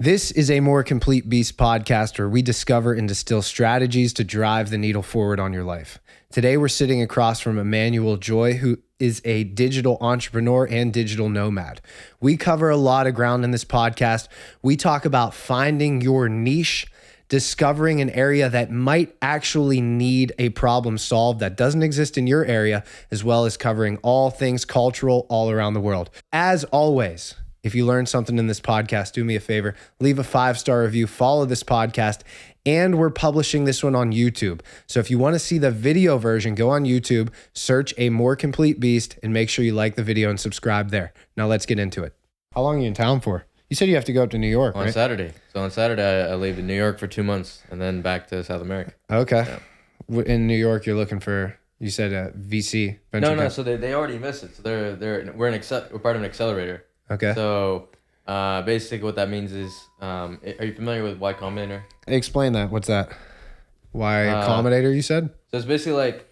This is a More Complete Beast podcast where we discover and distill strategies to drive the needle forward on your life. Today, we're sitting across from Immanuel Joy, who is a digital entrepreneur and digital nomad. We cover a lot of ground in this podcast. We talk about finding your niche, discovering an area that might actually need a problem solved that doesn't exist in your area, as well as covering all things cultural all around the world. As always, if you learned something in this podcast, do me a favor, leave a 5-star review, follow this podcast, and we're publishing this one on YouTube. So if you want to see the video version, go on YouTube, search A More Complete Beast, and make sure you like the video and subscribe there. Now let's get into it. How long are you in town for? You said you have to go up to New York, right? On Saturday. So on Saturday, I leave in New York for 2 months and then back to South America. Okay. Yeah. In New York, you're looking for, you said a VC? No. So they already invested. So we're part of an accelerator. Okay. So basically what that means is, are you familiar with Y Combinator? Explain that. What's that? Y Combinator, you said? So it's basically like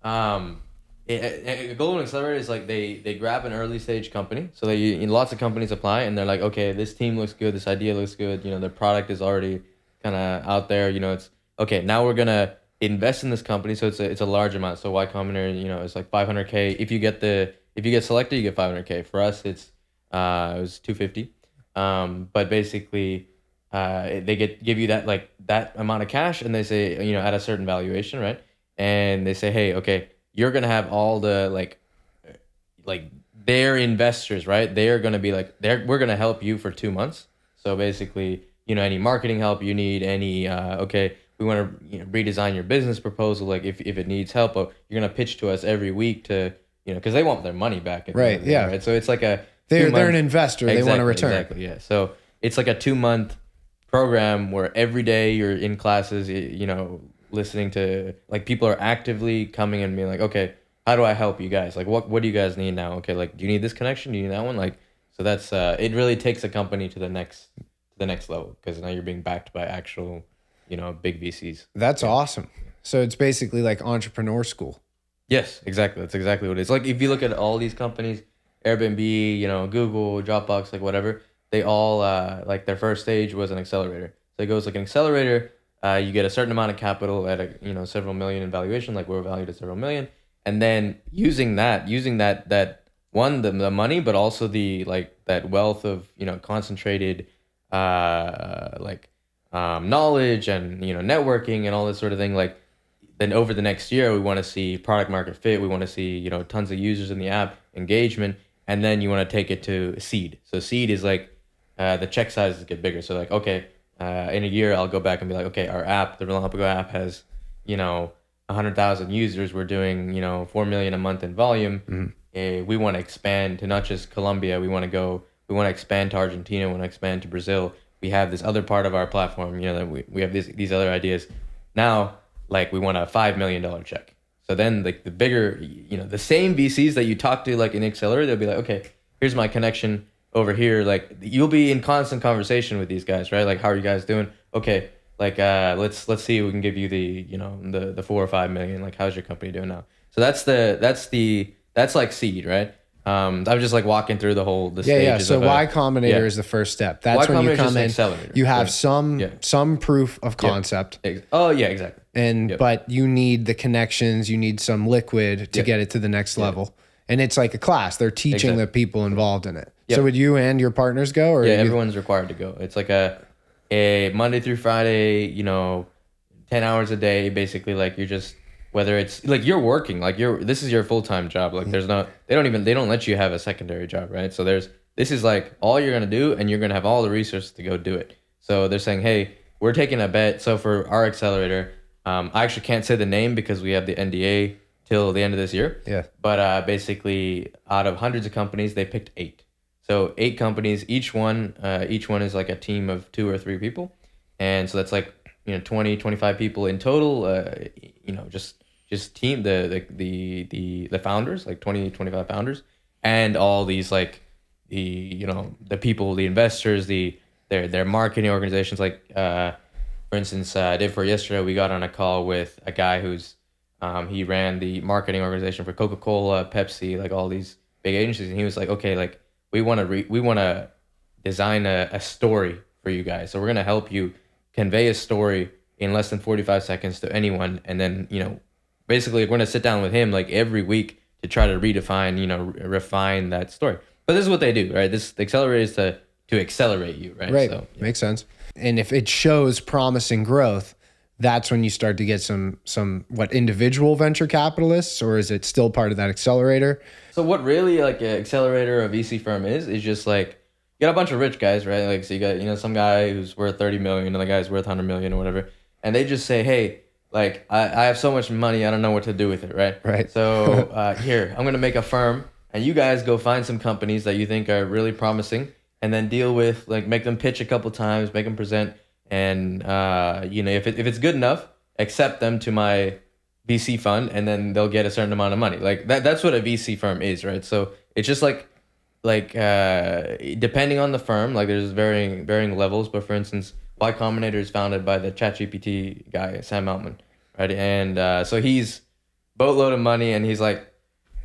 a global accelerator is like they grab an early stage company. So lots of companies apply and they're like, okay, this team looks good, this idea looks good, their product is already kind of out there, it's okay. Now we're gonna invest in this company, so it's a large amount. So Y Combinator, it's like $500K. If you get selected, you get $500K. For us, it was $250. But basically, they give you that amount of cash, and they say, at a certain valuation, right? And they say, hey, okay, you're gonna have all the like their investors, right? They are gonna be we're gonna help you for 2 months. So basically, any marketing help you need, any okay, we want to redesign your business proposal, if it needs help, you're gonna pitch to us every week to because they want their money back. Right. Yeah. Right. So it's like they're an investor. Exactly, they want to return. Exactly. Yeah. So it's like a 2-month program where every day you're in classes, listening to people are actively coming and being like, okay, how do I help you guys? What do you guys need now? Okay, do you need this connection? Do you need that one? So that's it really takes a company to the next level, because now you're being backed by actual, big VCs. That's awesome. So it's basically like entrepreneur school. Yes, exactly. That's exactly what it is. If you look at all these companies, Airbnb, Google, Dropbox, whatever, they all their first stage was an accelerator. So it goes like an accelerator. You get a certain amount of capital at several million in valuation, we're valued at several million, and then using that one, the money, but also the that wealth of concentrated knowledge and networking and all this sort of thing. Then over the next year, we want to see product market fit. We want to see tons of users in the app, engagement, and then you want to take it to seed. So seed is the check sizes get bigger. So okay. In a year, I'll go back and be like, okay, our app, the Relampago app, has 100,000 users. We're doing 4 million a month in volume. Mm-hmm. We want to expand to not just Colombia. We want to expand to Argentina. We want to expand to Brazil. We have this other part of our platform. That we have these other ideas. Now, we want a $5 million check. So then the bigger, the same VCs that you talk to in Accelerator, they'll be like, okay, here's my connection over here. You'll be in constant conversation with these guys, right? How are you guys doing? Okay, let's see if we can give you the 4 or 5 million. How's your company doing now? So that's seed, right? I'm just walking through the stages. Yeah. So Y Combinator is the first step. That's when you come in. You have some proof of concept. Yeah. Oh yeah, exactly. But you need the connections. You need some liquid to get it to the next level. And it's like a class. They're teaching the people involved in it. Yep. So would you and your partners go? Or everyone's required to go. It's a Monday through Friday, 10 hours a day, basically. You're just, whether it's you're working, this is your full-time job. There's no, they don't let you have a secondary job, right? So this is all you're going to do, and you're going to have all the resources to go do it. So they're saying, hey, we're taking a bet. So for our accelerator, I actually can't say the name because we have the NDA till the end of this year. Yeah. But basically, out of hundreds of companies, they picked 8. So 8 companies, each one is a team of 2 or 3 people. And so that's 20, 25 people in total, just team, the founders, 20, 25 founders, and all these the people, the investors, their marketing organizations. For instance, yesterday, we got on a call with a guy who's, he ran the marketing organization for Coca-Cola, Pepsi, all these big agencies. And he was like, okay, we want to design a story for you guys. So we're going to help you convey a story in less than 45 seconds to anyone. And then, basically we're going to sit down with him like every week to try to redefine, refine that story. But this is what they do, right? The Accelerator is to accelerate you, right? Right. So, yeah. Makes sense. And if it shows promising growth, that's when you start to get some individual venture capitalists, or is it still part of that accelerator? So what really like an accelerator or VC firm is just like, you got a bunch of rich guys, right? Like, so you got, some guy who's worth 30 million and the guy's worth 100 million or whatever. And they just say, hey, like, I have so much money, I don't know what to do with it, right? Right. So here, I'm going to make a firm, and you guys go find some companies that you think are really promising, and then deal with, like, make them pitch a couple times, make them present, and, if it's good enough, accept them to my VC fund, and then they'll get a certain amount of money. Like, that's what a VC firm is, right? So it's just like depending on the firm, like there's varying levels, but for instance, Y Combinator is founded by the ChatGPT guy, Sam Altman, right? And so he's boatload of money, and he's like,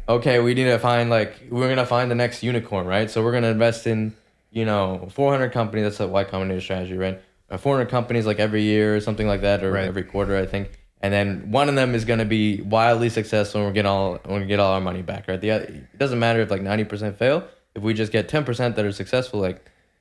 okay, we need to find, we're going to find the next unicorn, right? So we're going to invest in, 400 companies. That's a Y Combinator strategy, right? 400 companies like every year or something like that, or every quarter, I think. And then one of them is going to be wildly successful, and we're get all our money back, right? It doesn't matter if 90% fail. If we just get 10% that are successful,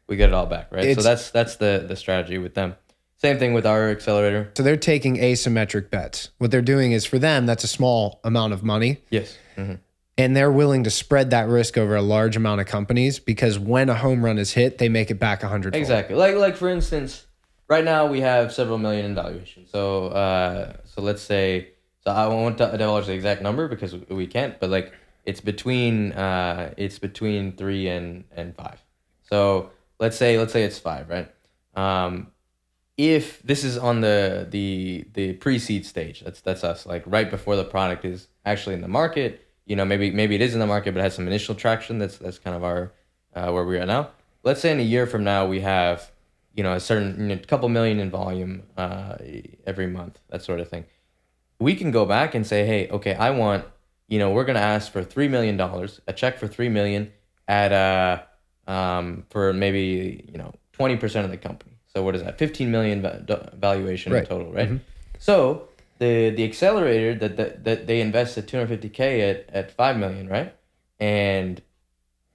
we get it all back, right? So that's the strategy with them. Same thing with our accelerator. So they're taking asymmetric bets. What they're doing is, for them, that's a small amount of money. Yes. Mm-hmm. And they're willing to spread that risk over a large amount of companies, because when a home run is hit, they make it back 100. Exactly. Like for instance, right now we have several million in valuation. So let's say, so I won't divulge the exact number because we can't, but it's between 3 and 5. So let's say it's 5, right? If this is on the pre-seed stage, that's us, like right before the product is actually in the market, maybe it is in the market, but it has some initial traction. That's kind of our where we are now. Let's say in a year from now we have a certain couple million in volume every month, that sort of thing. We can go back and say, hey, okay, I want, we're gonna ask for $3 million, a check for $3 million at for maybe 20% of the company. So what is that? 15 million valuation in total, right? Mm-hmm. So the accelerator that they invested $250K at $5 million, right? And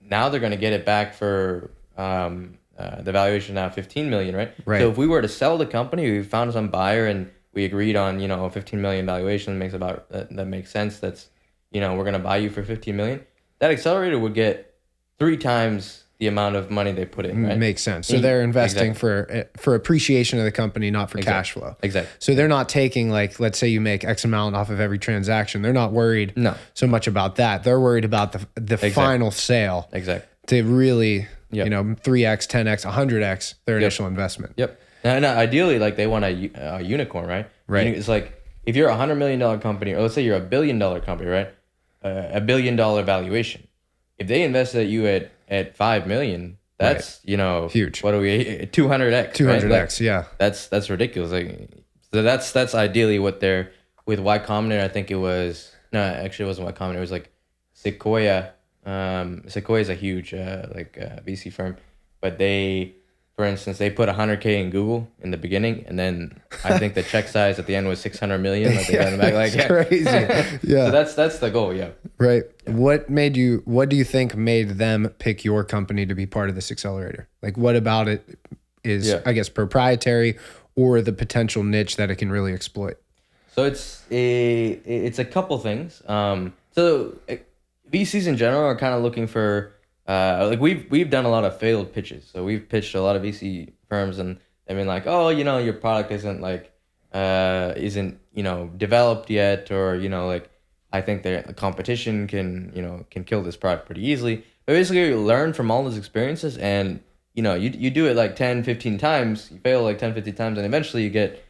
now they're gonna get it back for the valuation now $15 million, right? So if we were to sell the company, we found some buyer and we agreed on a $15 million valuation that makes sense. That's we're gonna buy you for $15 million. That accelerator would get 3 times the amount of money they put in, right? Makes sense. So they're investing for appreciation of the company, not for cash flow. Exactly. So they're not taking, let's say you make X amount off of every transaction. They're not worried so much about that. They're worried about the final sale. Exactly. To really, 3X, 10X, 100X their initial investment. Yep. And ideally, they want a unicorn, right? Right. It's like, if you're a $100 million company, or let's say you're a $1 billion company, right? $1 billion valuation. If they invested at you at 5 million, that's huge. What are we 200x? 200x, right? yeah. That's ridiculous. So that's ideally what they're with Y Combinator. I think it was actually it wasn't Y Combinator. It was Sequoia. Sequoia is a huge VC firm, but for instance, they put 100K in Google in the beginning, and then I think the check size at the end was 600 million. They got in the back, crazy. Yeah. So that's the goal. Yeah. Right. Yeah. What do you think made them pick your company to be part of this accelerator? What about it is, I guess, proprietary, or the potential niche that it can really exploit? So it's a couple things. So VCs in general are kind of looking for, we've done a lot of failed pitches. So we've pitched a lot of VC firms, and they've been like, oh, your product isn't developed yet, or I think the competition can kill this product pretty easily. But basically, you learn from all those experiences, and you do it 10, 15 times, you fail 10, 15 times, and eventually you get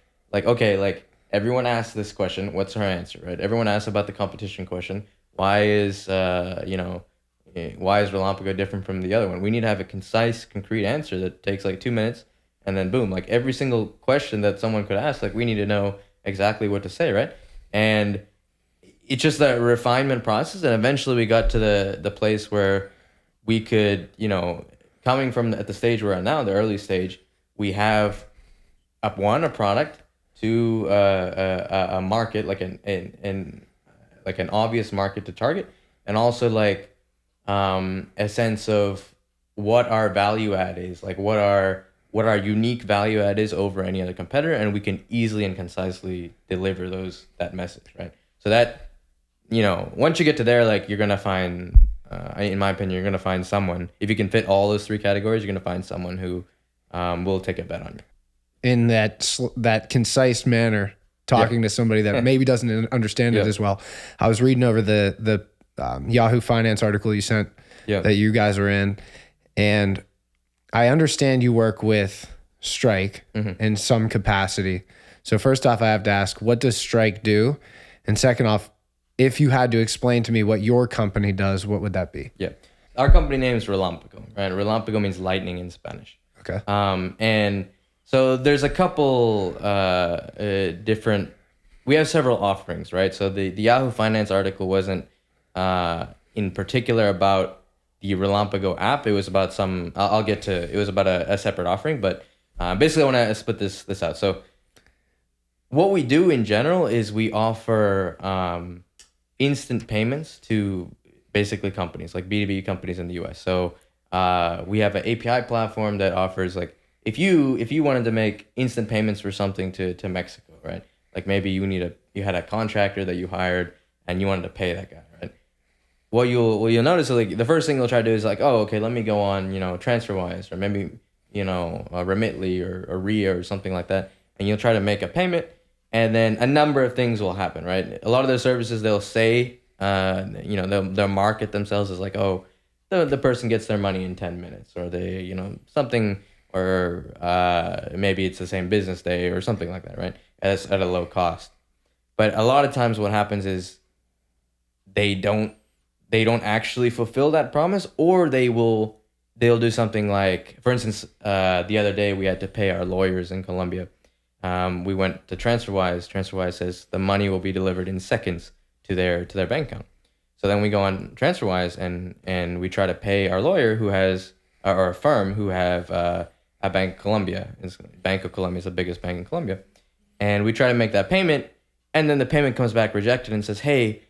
everyone asks this question, what's our answer, right? Everyone asks about the competition question. Why is Relampago different from the other one? We need to have a concise, concrete answer that takes 2 minutes, and then boom, every single question that someone could ask, we need to know exactly what to say, right? And it's just that refinement process, and eventually we got to the place where we could, coming from at the stage we're at now, the early stage, we have a product, two, a market, like an obvious market to target, and also like a sense of what our value add is, like what our unique value add is over any other competitor, and we can easily and concisely deliver that message, right? So that, once you get to there, like you're gonna find, in my opinion, you're gonna find someone, if you can fit all those three categories, you're gonna find someone who will take a bet on you. In that concise manner, talking to somebody that maybe doesn't understand it as well. I was reading over the Yahoo Finance article you sent that you guys are in, and I understand you work with Strike in some capacity. So first off, I have to ask, what does Strike do? And second off, if you had to explain to me what your company does, what would that be? Yeah. Our company name is Relampago, right? Relampago means lightning in Spanish. Okay. And so there's a couple different, we have several offerings, right? So the Yahoo Finance article wasn't in particular about the Relampago app. It was about it was about a separate offering, but basically I want to split this out. So what we do in general is we offer instant payments to basically companies, like B2B companies in the US. So we have an API platform that offers, like, if you wanted to make instant payments for something to Mexico, right? Like maybe you had a contractor that you hired and you wanted to pay that guy, right? What you'll notice is, like, the first thing they'll try to do is like, oh, okay, let me go on, TransferWise, or maybe, Remitly or Ria or something like that. And you'll try to make a payment, and then a number of things will happen, right? A lot of their services, they'll say, they'll market themselves as like, oh, the person gets their money in 10 minutes, or they, something, or maybe it's the same business day or something like that, right? At a low cost. But a lot of times what happens is they don't actually fulfill that promise, or they'll do something like, for instance, the other day we had to pay our lawyers in Colombia. We went to TransferWise. TransferWise says the money will be delivered in seconds to their bank account. So then we go on TransferWise and we try to pay our lawyer or a firm who have a Bank of Colombia. Bank of Colombia is the biggest bank in Colombia. And we try to make that payment, and then the payment comes back rejected and says, hey,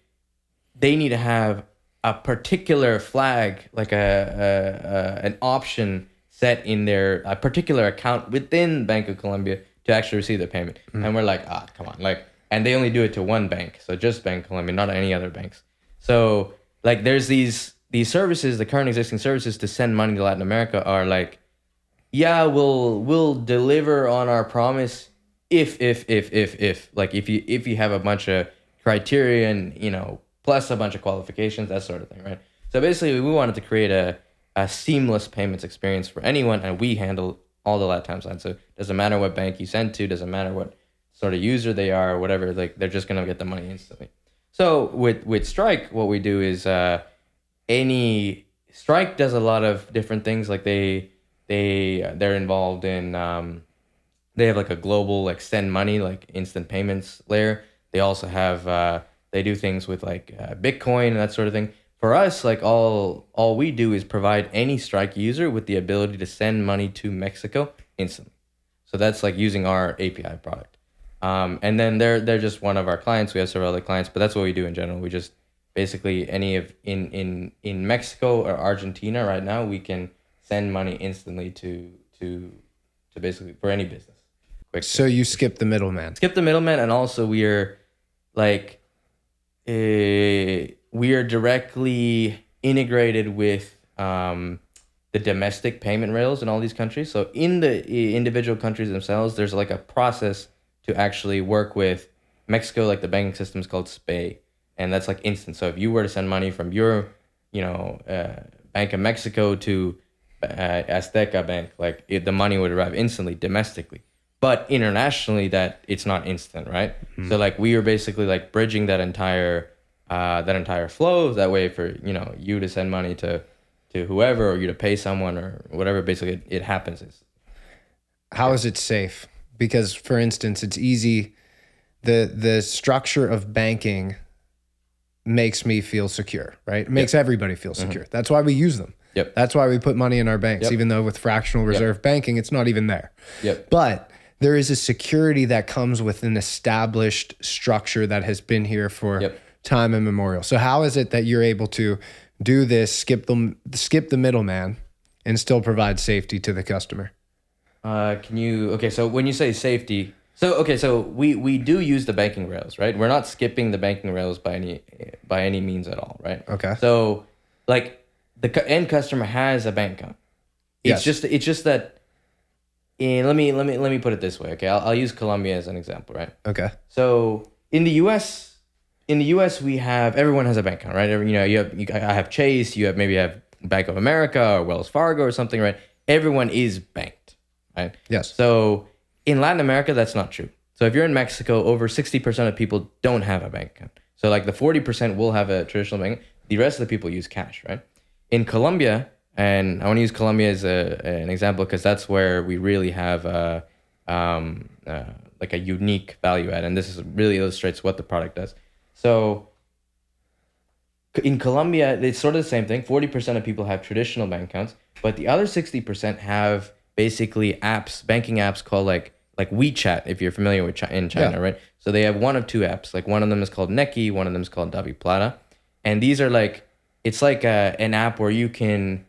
they need to have a particular flag, like an option set in a particular account within Bank of Colombia to actually receive the payment. And we're like, come on. And they only do it to one bank, so just Bank of Colombia, not any other banks. So like there's these services, the current existing services to send money to Latin America are like, yeah, we'll deliver on our promise if like if you have a bunch of criteria and plus a bunch of qualifications, that sort of thing, right? So basically we wanted to create a seamless payments experience for anyone, and we handle all the LATAM side. So it doesn't matter what bank you send to, doesn't matter what sort of user they are or whatever, like they're just gonna get the money instantly. So with Strike, what we do is Strike does a lot of different things. Like they're involved in they have like a global like send money, like instant payments layer. They also have they do things with like Bitcoin and that sort of thing. For us, like all we do is provide any Strike user with the ability to send money to Mexico instantly. So that's like using our API product. And then they're just one of our clients. We have several other clients, but that's what we do in general. We just basically in Mexico or Argentina right now, we can send money instantly to basically for any business. So you skip the middleman. Skip the middleman, and also we are directly integrated with the domestic payment rails in all these countries. So in the individual countries themselves, there's like a process to actually work with Mexico. Like the banking system is called SPAY, and that's like instant. So if you were to send money from your Bank of Mexico to Azteca Bank, like the money would arrive instantly domestically. But internationally, that it's not instant, right? Mm-hmm. So like we are basically like bridging that entire flow. That way, for you to send money to whoever, or you to pay someone or whatever, basically it happens. How is it safe? Because for instance, it's easy. The structure of banking makes me feel secure, right? It makes everybody feel secure. Mm-hmm. That's why we use them. Yep. That's why we put money in our banks, Yep. even though with fractional reserve banking, it's not even there. Yep. But there is a security that comes with an established structure that has been here for time immemorial. So how is it that you're able to do this, skip the middleman, and still provide safety to the customer? So when you say safety, so we do use the banking rails, right? We're not skipping the banking rails by any means at all, right? Okay. So like the end customer has a bank account. It's just that let me put it this way, okay? I'll use Colombia as an example, right? Okay. So in the US we have, everyone has a bank account, right? I have Chase, you have Bank of America or Wells Fargo or something, right? Everyone is banked, right? Yes. So in Latin America, that's not true. So if you're in Mexico, over 60% of people don't have a bank account. So like the 40% will have a traditional bank. The rest of the people use cash, right? In Colombia, and I want to use Colombia as an example because that's where we really have like a unique value add, and this is really illustrates what the product does. So in Colombia, it's sort of the same thing. 40% of people have traditional bank accounts, but the other 60% have basically banking apps called like WeChat, if you're familiar with in China, right? So they have one of two apps. Like one of them is called Nequi, one of them is called Davi Plata. And these are it's like an app where you can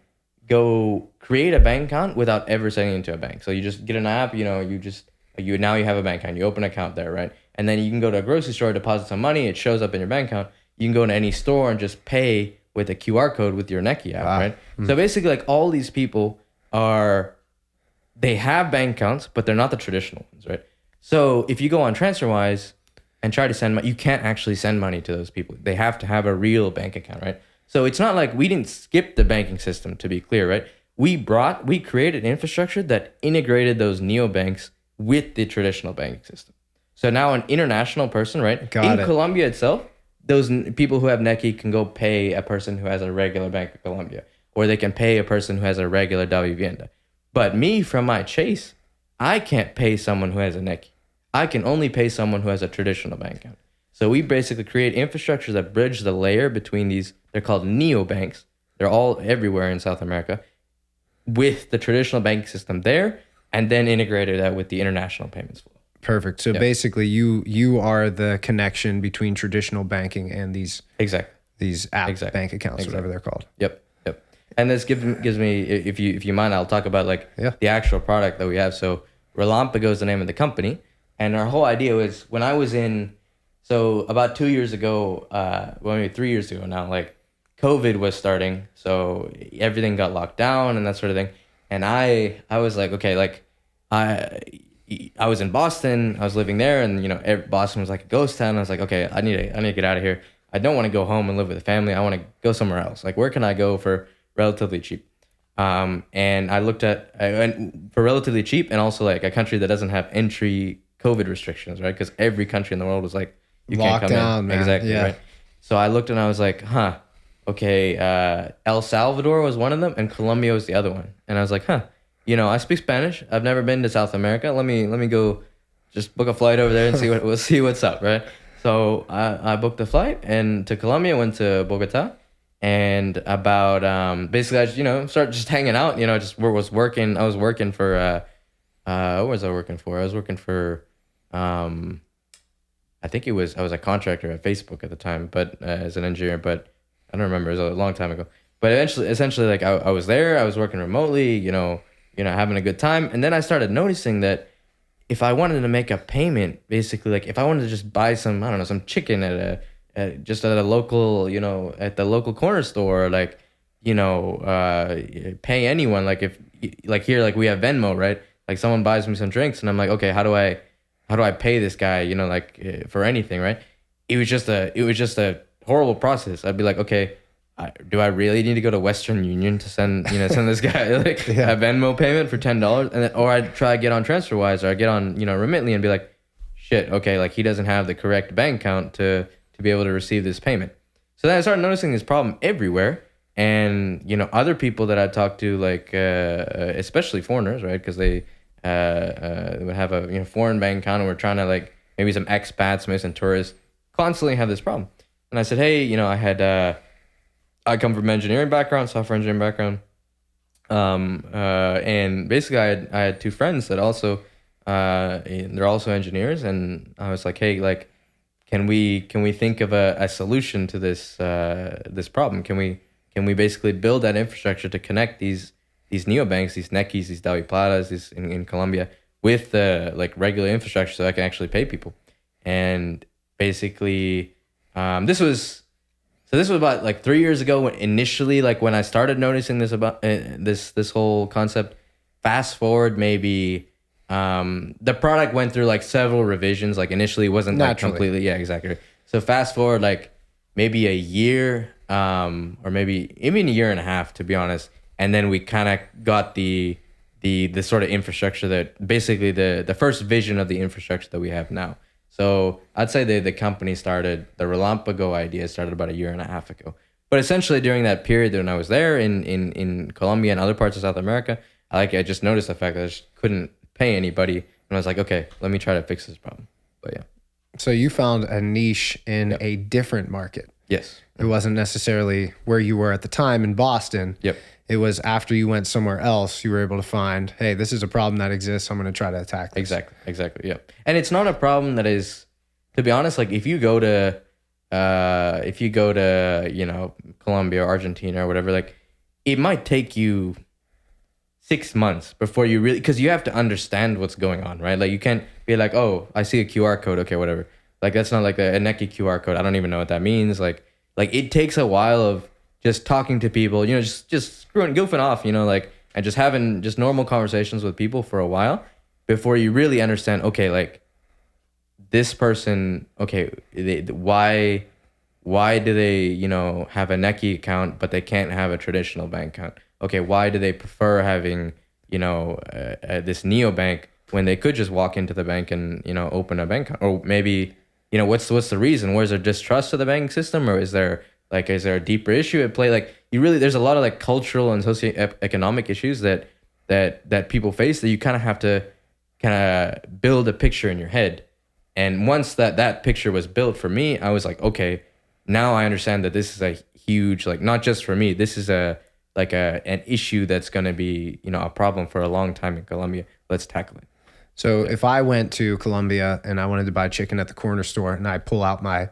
go create a bank account without ever sending it into a bank. So you just get an app, now you have a bank account, you open an account there, right? And then you can go to a grocery store, deposit some money, it shows up in your bank account. You can go to any store and just pay with a QR code with your Nequi app, right? So basically like all these people they have bank accounts, but they're not the traditional ones, right? So if you go on TransferWise and try to send money, you can't actually send money to those people. They have to have a real bank account, right? So it's not like we didn't skip the banking system, to be clear, right? We created infrastructure that integrated those neobanks with the traditional banking system. So now an international person, right? In Colombia itself, those people who have Nequi can go pay a person who has a regular Bank of Colombia, or they can pay a person who has a regular Davivienda. But me, from my Chase, I can't pay someone who has a Nequi. I can only pay someone who has a traditional bank account. So we basically create infrastructure that bridge the layer between these. They're called neobanks. They're all everywhere in South America, with the traditional banking system there, and then integrated that with the international payments flow. Perfect. So basically, you are the connection between traditional banking and these app bank accounts, whatever they're called. Yep. And this gives me, if you mind, I'll talk about the actual product that we have. So Relampago is the name of the company, and our whole idea was when I was about 2 years ago, maybe 3 years ago now, COVID was starting, so everything got locked down and that sort of thing. And I was like, okay, I was in Boston, I was living there, and Boston was like a ghost town. I was like, okay, I need to get out of here. I don't want to go home and live with a family. I want to go somewhere else. Like, where can I go for relatively cheap? And I looked for relatively cheap, and also like a country that doesn't have entry COVID restrictions, right? Because every country in the world was like, you can't come in. Man. Exactly, right? So I looked and I was like, okay, El Salvador was one of them, and Colombia was the other one. And I was like, I speak Spanish. I've never been to South America. Let me go, just book a flight over there and we'll see what's up, right? So I booked the flight and to Colombia, went to Bogota, and about basically I just started just hanging out. Just was working. I was working for what was I working for? I was working for I think I was a contractor at Facebook at the time, but as an engineer, but I don't remember. It was a long time ago. But essentially, like I was there. I was working remotely. Having a good time. And then I started noticing that if I wanted to make a payment, basically, like if I wanted to just buy some, I don't know, some chicken at a local, at the local corner store, pay anyone. Like if, like here, like we have Venmo, right? Like someone buys me some drinks, and I'm like, okay, how do I pay this guy? For anything, right? It was just a horrible process. I'd be like, okay, do I really need to go to Western Union to send this guy a Venmo payment for $10? Or I'd try to get on TransferWise, or I get on Remitly and be like, shit, okay, like he doesn't have the correct bank account to be able to receive this payment. So then I started noticing this problem everywhere, and other people that I talked to, like especially foreigners, right? Because they would have a foreign bank account, and we're trying to like maybe some expats, maybe some tourists, constantly have this problem. And I said, hey, I come from engineering background, software engineering background. And basically I had two friends that also, they're also engineers, and I was like, hey, like, can we think of a solution to this problem? Can we basically build that infrastructure to connect these neobanks, these Nequis, these Davi Platas, these in Colombia, with the like regular infrastructure, so I can actually pay people? And basically, this was about like 3 years ago, when initially, like when I started noticing this about this whole concept. Fast forward maybe, the product went through like several revisions. Like initially it wasn't like Naturally. completely, yeah, exactly. So fast forward like maybe a year, or maybe even a year and a half, to be honest. And then we kind of got the sort of infrastructure that basically the first vision of the infrastructure that we have now. So I'd say the company started, the Relampago idea started about a year and a half ago. But essentially during that period when I was there in Colombia and other parts of South America, I just noticed the fact that I just couldn't pay anybody. And I was like, okay, let me try to fix this problem. But yeah. So you found a niche in Yep. a different market. Yes. It wasn't necessarily where you were at the time in Boston. Yep. It was after you went somewhere else, you were able to find, hey, this is a problem that exists. I'm going to try to attack this. Exactly. Yeah. And it's not a problem that is, to be honest, like if you go to, Colombia or Argentina or whatever, like it might take you 6 months before you really, because you have to understand what's going on, right? Like you can't be like, oh, I see a QR code, okay, whatever. Like that's not like a Nequi QR code. I don't even know what that means. Like it takes a while of just talking to people, just goofing off, like, and just having just normal conversations with people for a while before you really understand, okay, like this person, okay, why do they, have a Nequi account, but they can't have a traditional bank account? Okay, why do they prefer having, this neobank when they could just walk into the bank and, open a bank account? Or maybe, what's the reason? Where's their distrust of the banking system? Or is there a deeper issue at play? Like there's a lot of like cultural and socioeconomic issues that people face that you kind of have to kind of build a picture in your head. And once that picture was built for me, I was like, okay, now I understand that this is a huge, like, not just for me, this is an issue that's going to be, a problem for a long time in Colombia. Let's tackle it. So if I went to Colombia and I wanted to buy chicken at the corner store and I pull out my,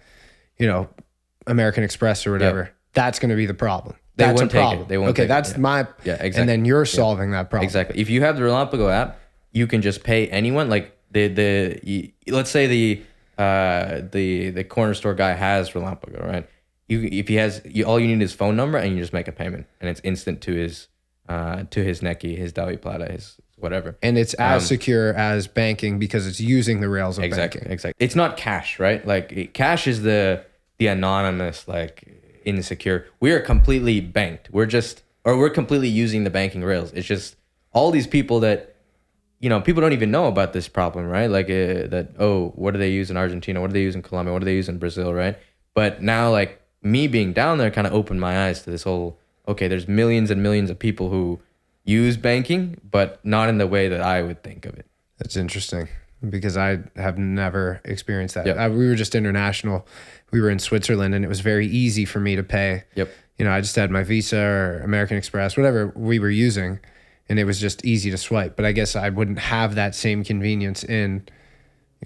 American Express or whatever, that's going to be the problem. They That's won't a problem. take it. They won't okay, take that's it. my... Yeah, exactly. And then you're solving that problem. Exactly. If you have the Relampago app, you can just pay anyone. Like let's say the corner store guy has Relampago, right? If he has, all you need is phone number, and you just make a payment, and it's instant to his Nequi, his Davi Plata, his whatever. And it's as secure as banking because it's using the rails of banking. Exactly. It's not cash, right? Like cash is the anonymous, like insecure. We are completely banked. We're completely using the banking rails. It's just all these people that, people don't even know about this problem, right? Like what do they use in Argentina? What do they use in Colombia? What do they use in Brazil, right? But now, like me being down there kind of opened my eyes to this whole, okay, there's millions and millions of people who use banking, but not in the way that I would think of it. That's interesting because I have never experienced that. Yep. We were just international. We were in Switzerland and it was very easy for me to pay. Yep. I just had my Visa or American Express, whatever we were using, and it was just easy to swipe. But I guess I wouldn't have that same convenience in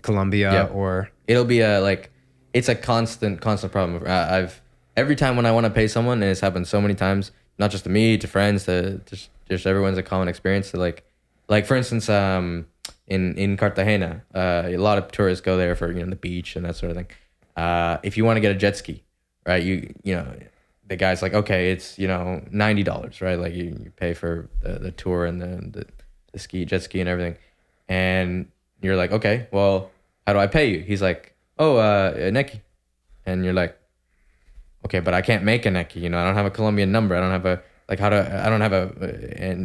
Colombia or... It'll be it's a constant problem. Every time when I want to pay someone, and it's happened so many times, not just to me, to friends, to just everyone's a common experience. To like for instance, in Cartagena, a lot of tourists go there for the beach and that sort of thing. If you want to get a jet ski, right? The guy's like, okay, it's $90, right? Like you pay for the tour and the jet ski and everything, and you're like, okay, well, how do I pay you? He's like, oh, a Nequi, and you're like, okay, but I can't make a Nequi. I don't have a Colombian number. I don't have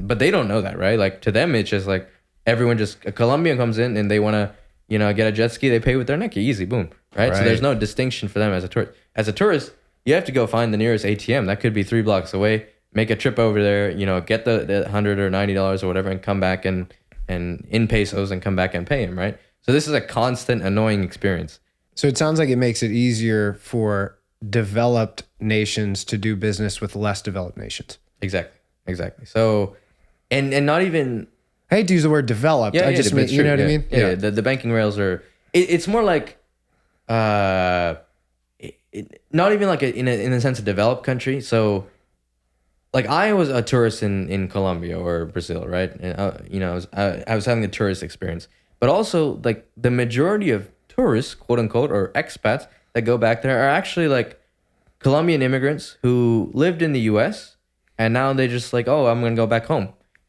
but they don't know that, right? Like to them, it's just like everyone a Colombian comes in and they want to, get a jet ski. They pay with their Nequi, easy, boom, right? So there's no distinction for them as a tourist. As a tourist, you have to go find the nearest ATM. That could be 3 blocks away. Make a trip over there, get the $100 or $90 or whatever, and come back and in pesos and come back and pay him, right? So this is a constant annoying experience. So it sounds like it makes it easier for developed nations to do business with less developed nations. Exactly. So and not even. I hate to use the word developed. I just mean, you know what I mean? Yeah. The banking rails are. It's more like, not even like in a sense a developed country. So, like I was a tourist in Colombia or Brazil, right? And I was having a tourist experience, but also like the majority of tourists, quote unquote, or expats that go back there are actually like Colombian immigrants who lived in the U.S. and now they just like, oh, I'm gonna go back home,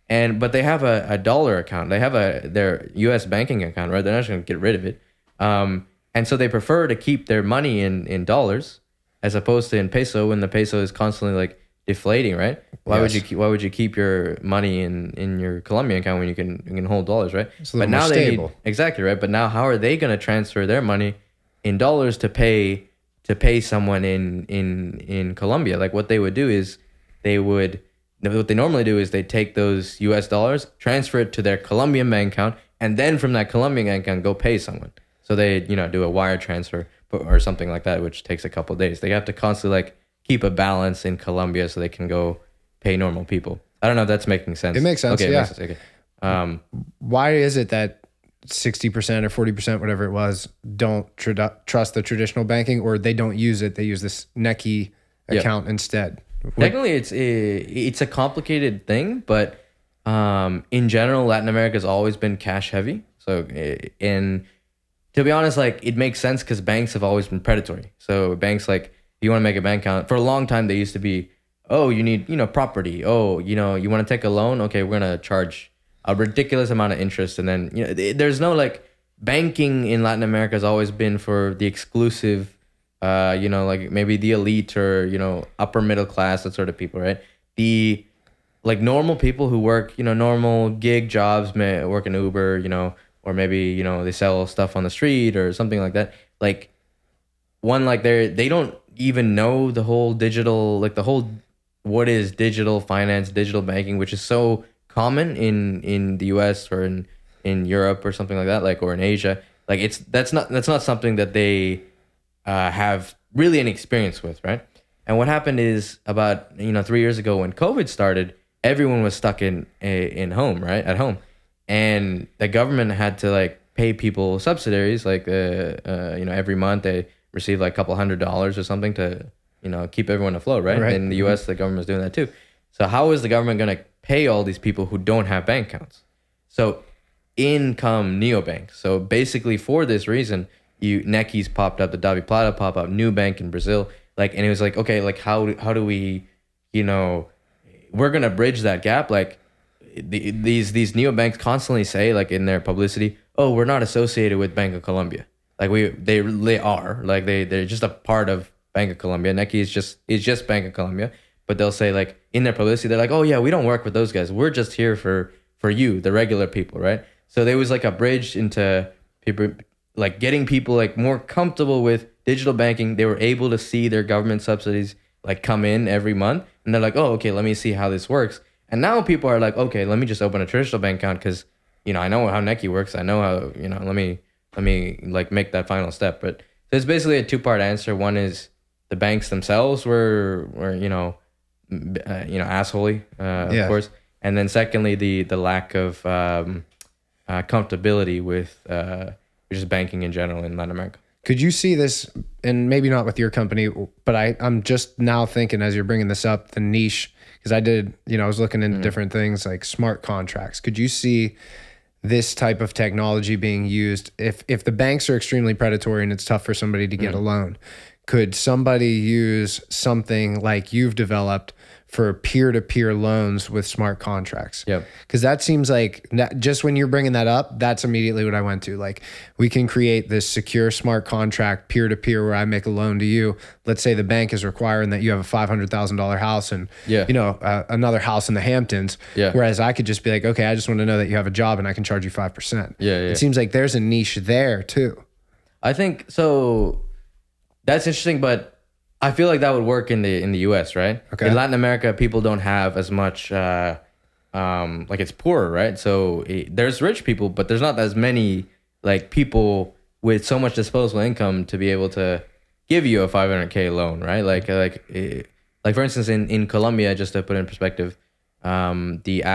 but they have a dollar account, they have their U.S. banking account, right? They're not just gonna get rid of it, and so they prefer to keep their money in dollars as opposed to in peso when the peso is constantly like deflating, right? Why would you keep your money in your Colombian account when you can hold dollars, right? It's a little more stable. Exactly, right. But now how are they going to transfer their money in dollars to pay someone in Colombia? Like what they would do is what they normally do is they take those US dollars, transfer it to their Colombian bank account, and then from that Colombian bank account go pay someone. So they do a wire transfer or something like that, which takes a couple of days. They have to constantly like keep a balance in Colombia so they can go pay normal people. I don't know if that's making sense. It makes sense. Okay, yeah. Makes sense. Okay. Why is it that 60% or 40%, whatever it was, don't trust the traditional banking, or they don't use it? They use this Nequi account instead. Technically, it's a complicated thing, but in general, Latin America has always been cash heavy. So to be honest, like it makes sense because banks have always been predatory. So banks like, you want to make a bank account, for a long time they used to be, oh, you need property, oh, you want to take a loan, okay, we're gonna charge a ridiculous amount of interest, and then there's no like, banking in Latin America has always been for the exclusive, like maybe the elite or upper middle class, that sort of people, right? The like normal people who work normal gig jobs, may work in Uber, or maybe they sell stuff on the street or something like that, like they don't even know the whole digital, like the whole what is digital finance, digital banking, which is so common in the US or in Europe or something like that, like, or in Asia. Like that's not something that they have really any experience with, right? And what happened is about 3 years ago when COVID started, everyone was stuck in home, right, at home, and the government had to like pay people subsidies, like every month they receive like a couple $100s or something to keep everyone afloat, right? In the US, the government's doing that too. So how is the government going to pay all these people who don't have bank accounts? So in come neobanks. So basically for this reason, Nequi's popped up, the Davi Plata pop up, new bank in Brazil, like, and it was like, okay, like how do we, we're gonna bridge that gap. Like these neobanks constantly say, like in their publicity, oh, we're not associated with Bank of Colombia. Like they are, like they're just a part of Bank of Colombia. Nequi is just Bank of Colombia, but they'll say like in their publicity, they're like, oh yeah, we don't work with those guys. We're just here for you, the regular people, right? So there was like a bridge into people, like getting people like more comfortable with digital banking. They were able to see their government subsidies like come in every month, and they're like, oh, okay, let me see how this works. And now people are like, okay, let me just open a traditional bank account because I know how Nequi works. I know how let me like make that final step. But so it's basically a two-part answer. One is the banks themselves were assholey, of course, and then secondly the lack of comfortability with just banking in general in Latin America. Could you see this, and maybe not with your company, but I'm just now thinking as you're bringing this up, the niche, because I was looking into different things like smart contracts. Could you see this type of technology being used if the banks are extremely predatory and it's tough for somebody to get a loan? Could somebody use something like you've developed for peer-to-peer loans with smart contracts? Yep. Because that seems like, just when you're bringing that up, that's immediately what I went to. Like, we can create this secure smart contract peer-to-peer where I make a loan to you. Let's say the bank is requiring that you have a $500,000 house and another house in the Hamptons. Yeah. Whereas I could just be like, okay, I just want to know that you have a job and I can charge you 5%. Yeah. It seems like there's a niche there too. I think so. That's interesting, but I feel like that would work in the US, right? Okay. In Latin America, people don't have as much, like it's poorer, right? So there's rich people, but there's not as many like people with so much disposable income to be able to give you a $500K loan, right? Like for instance, in Colombia, just to put it in perspective, I think the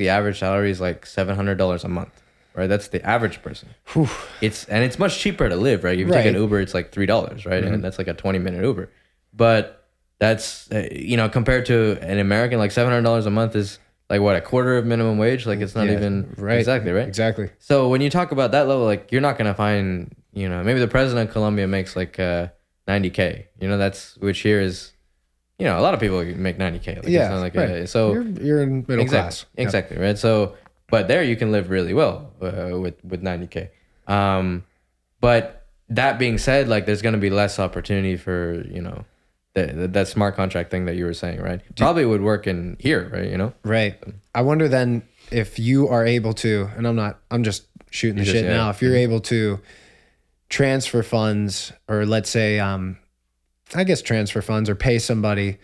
average salary is like $700 a month, right? That's the average person. Whew. It's much cheaper to live, right? If you Right. take an Uber, it's like $3, right? And that's like a 20-minute Uber. But that's compared to an American, like $700 a month is like what, a quarter of minimum wage? Like it's not even right. Exactly, right? Exactly. So when you talk about that level, like you're not gonna find, maybe the president of Colombia makes like $90K. Which here is, a lot of people make $90K. Like, Yeah, it's not like right. so You're in middle class. exactly, right? So, but there you can live really well with $90K. But that being said, like there's gonna be less opportunity for that smart contract thing that you were saying, right? Probably would work in here, right? Right. I wonder then if you are able to, and I'm just shooting the shit now. If you're able to transfer funds, or let's say, I guess transfer funds or pay somebody,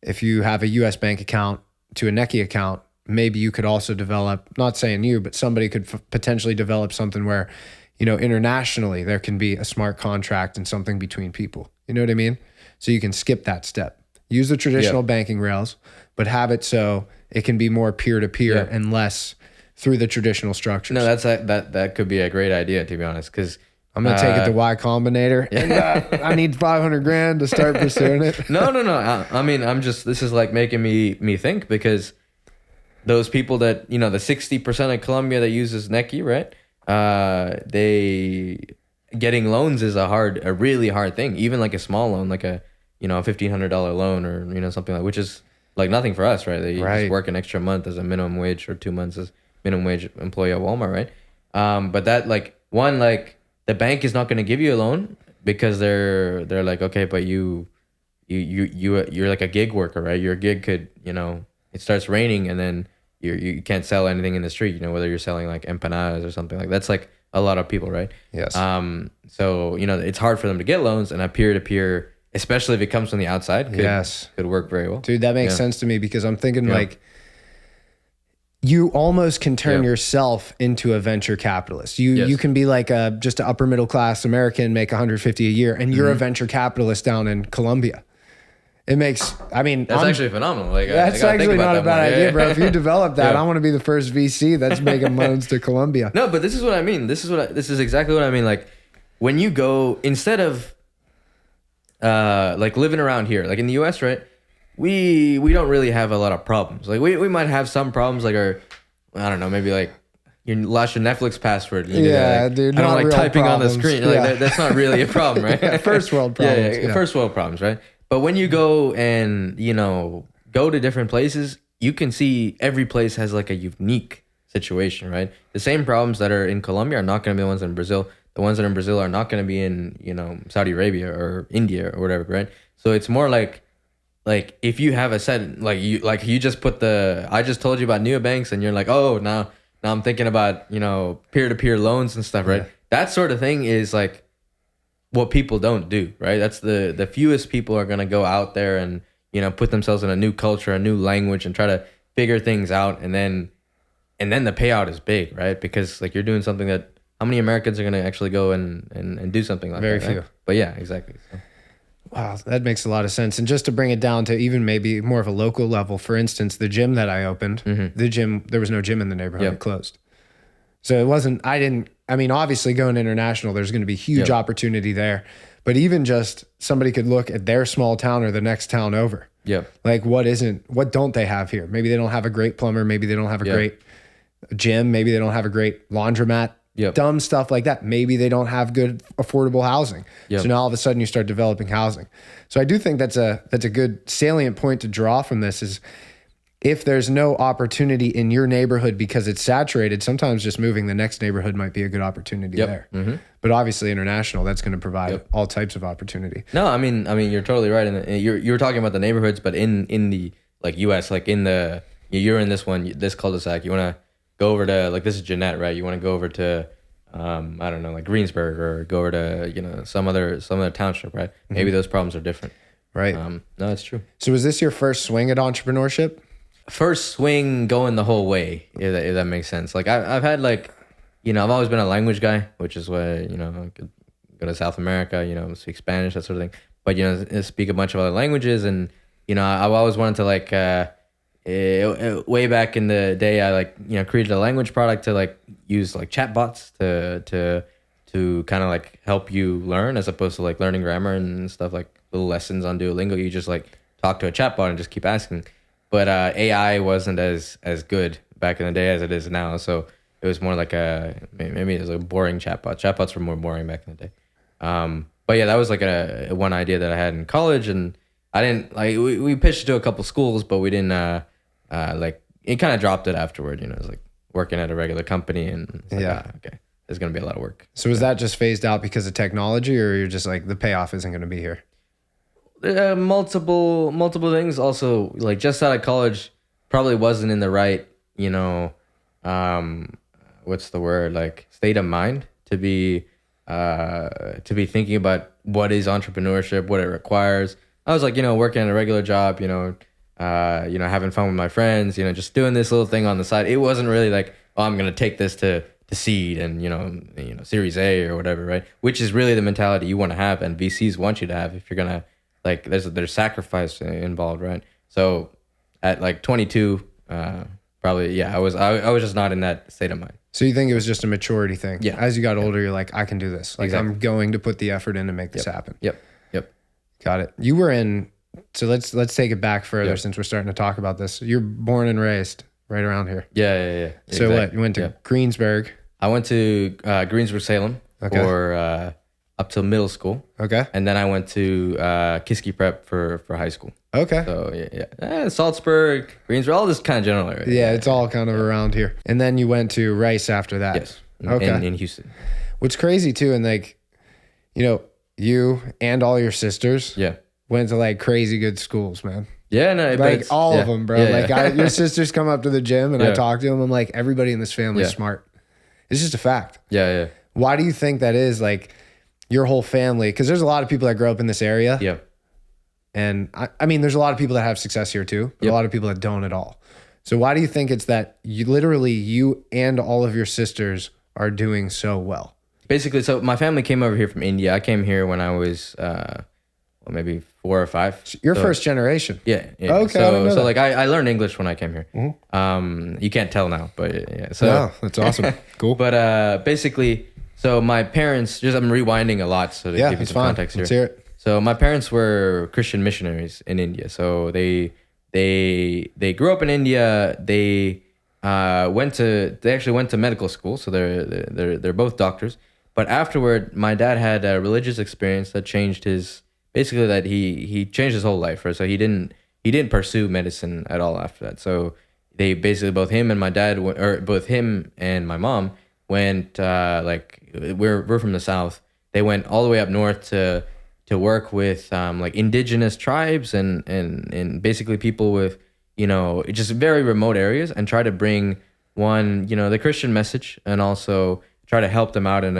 if you have a US bank account to a Necky account, maybe you could also develop, not saying you, but somebody could potentially develop something where, internationally there can be a smart contract and something between people. You know what I mean? So you can skip that step. Use the traditional banking rails, but have it so it can be more peer-to-peer and less through the traditional structures. No, that could be a great idea, to be honest, because I'm gonna take it to Y Combinator, and I need $500,000 to start pursuing it. No. I mean, this is like making me think, because those people that the 60% of Colombia that uses Necky, right? They getting loans is a really hard thing. Even like a small loan, like a $1,500 loan, or something like, which is like nothing for us, right? They just work an extra month as a minimum wage, or 2 months as minimum wage employee at Walmart, right? But that the bank is not going to give you a loan, because they're like, okay, but you're like a gig worker, right? Your gig could, it starts raining and then you can't sell anything in the street, whether you're selling like empanadas or something like that's like a lot of people, right? Yes. So it's hard for them to get loans, and a peer-to-peer, especially if it comes from the outside, could work very well. Dude, that makes sense to me, because I'm thinking like, you almost can turn yourself into a venture capitalist. You can be like just an upper middle class American, make $150 a year, and you're a venture capitalist down in Colombia. It makes, that's actually phenomenal. Like that's actually not a bad idea, bro. If you develop that, I want to be the first VC that's making loans to Colombia. No, but this is what I mean. This is exactly what I mean. Like when you go, instead of like living around here, like in the US, right? We don't really have a lot of problems. Like we might have some problems, like I don't know, maybe like you lost your Netflix password. Dude. I don't like typing problems. on the screen. Like that's not really a problem, right? First world problems. First world problems, right? But when you go and go to different places, you can see every place has like a unique situation, right? The same problems that are in Colombia are not going to be the ones in Brazil. The ones that are in Brazil are not going to be in Saudi Arabia or India or whatever, right? So it's more like if you have a set, like you just put I just told you about neobanks, and you're like, oh, now I'm thinking about peer-to-peer loans and stuff, right? That sort of thing is like what people don't do, right? That's the fewest people are gonna go out there and put themselves in a new culture, a new language, and try to figure things out, and then the payout is big, right? Because like you're doing something that, how many Americans are gonna actually go and do something like Very that? few. Right? But yeah, exactly. So. Wow, that makes a lot of sense. And just to bring it down to even maybe more of a local level, for instance, the gym that I opened, there was no gym in the neighborhood. It closed. So it wasn't, obviously going international, there's going to be huge opportunity there. But even just somebody could look at their small town or the next town over. Like what don't they have here? Maybe they don't have a great plumber. Maybe they don't have a great gym. Maybe they don't have a great laundromat. Dumb stuff like that. Maybe they don't have good affordable housing. So now all of a sudden you start developing housing. So I do think that's a good salient point to draw from this is, if there's no opportunity in your neighborhood because it's saturated, sometimes just moving the next neighborhood might be a good opportunity there. But obviously international, that's going to provide all types of opportunity. No, I mean you're totally right. And you're talking about the neighborhoods, but in the like US, like you're in this one, this cul-de-sac, you want to go over to, like, this is Jeanette, right? You want to go over to I don't know, like Greensburg, or go over to some other township, right? Maybe those problems are different. Right. No, that's true. So was this your first swing at entrepreneurship? First swing going the whole way, if that makes sense. Like I've had like, I've always been a language guy, which is why, I could go to South America, speak Spanish, that sort of thing. But, speak a bunch of other languages, and I always wanted to like, way back in the day, I like, created a language product to like use like chatbots to kind of like help you learn, as opposed to like learning grammar and stuff, like little lessons on Duolingo. You just like talk to a chatbot and just keep asking. But AI wasn't as good back in the day as it is now. So it was more like maybe it was a boring chatbot. Chatbots were more boring back in the day. But yeah, that was like a one idea that I had in college, and I didn't like, we pitched it to a couple schools, but we didn't like, it kind of dropped it afterward. It was like working at a regular company, and it's like, okay, there's gonna be a lot of work. So was that just phased out because of technology, or you're just like, the payoff isn't gonna be here? Multiple things. Also, like, just out of college, probably wasn't in the right, what's the word, like, state of mind to be thinking about what is entrepreneurship, what it requires. I was like, working at a regular job, having fun with my friends, just doing this little thing on the side. It wasn't really like, oh, I'm gonna take this to seed and Series A or whatever, right? Which is really the mentality you want to have, and VCs want you to have if you're gonna, like, there's sacrifice involved, right? So at like 22, probably, I was just not in that state of mind. So you think it was just a maturity thing? Yeah. As you got older, you're like, I can do this. Like, Exactly. I'm going to put the effort in to make this happen. Yep. Got it. You were in. So let's take it back further, since we're starting to talk about this. You're born and raised right around here. Yeah. So exactly. what? You went to Greensburg. I went to Greensburg, Salem for up till middle school. Okay. And then I went to Kiski Prep for high school. Okay. So Salzburg, Greensburg, all this kind of general area. Yeah, it's all kind of around here. And then you went to Rice after that. Yes. Okay. In Houston. What's crazy too, and like, you and all your sisters went to like crazy good schools, man. Yeah, no, like all of them, bro. Yeah. Your sisters come up to the gym and I talk to them. I'm like, everybody in this family is smart. It's just a fact. Yeah. Why do you think that is? Like, your whole family, because there's a lot of people that grow up in this area. Yeah. And I mean, there's a lot of people that have success here too, but a lot of people that don't at all. So why do you think it's that you and all of your sisters are doing so well? Basically, so my family came over here from India. I came here when I was maybe 4 or 5. You're first generation. Yeah. Okay. So like I learned English when I came here. Mm-hmm. You can't tell now, but yeah. So wow, that's awesome. Cool. But basically, so my parents, I'm rewinding a lot, so to give you some context here. Let's hear it. So my parents were Christian missionaries in India. So they grew up in India. They actually went to medical school. So they're both doctors. But afterward, my dad had a religious experience that changed he changed his whole life. Right? So he didn't pursue medicine at all after that. So they basically, both him and my mom went, we're from the South. They went all the way up north to work with like indigenous tribes and basically people with, just very remote areas, and try to bring the Christian message, and also try to help them out in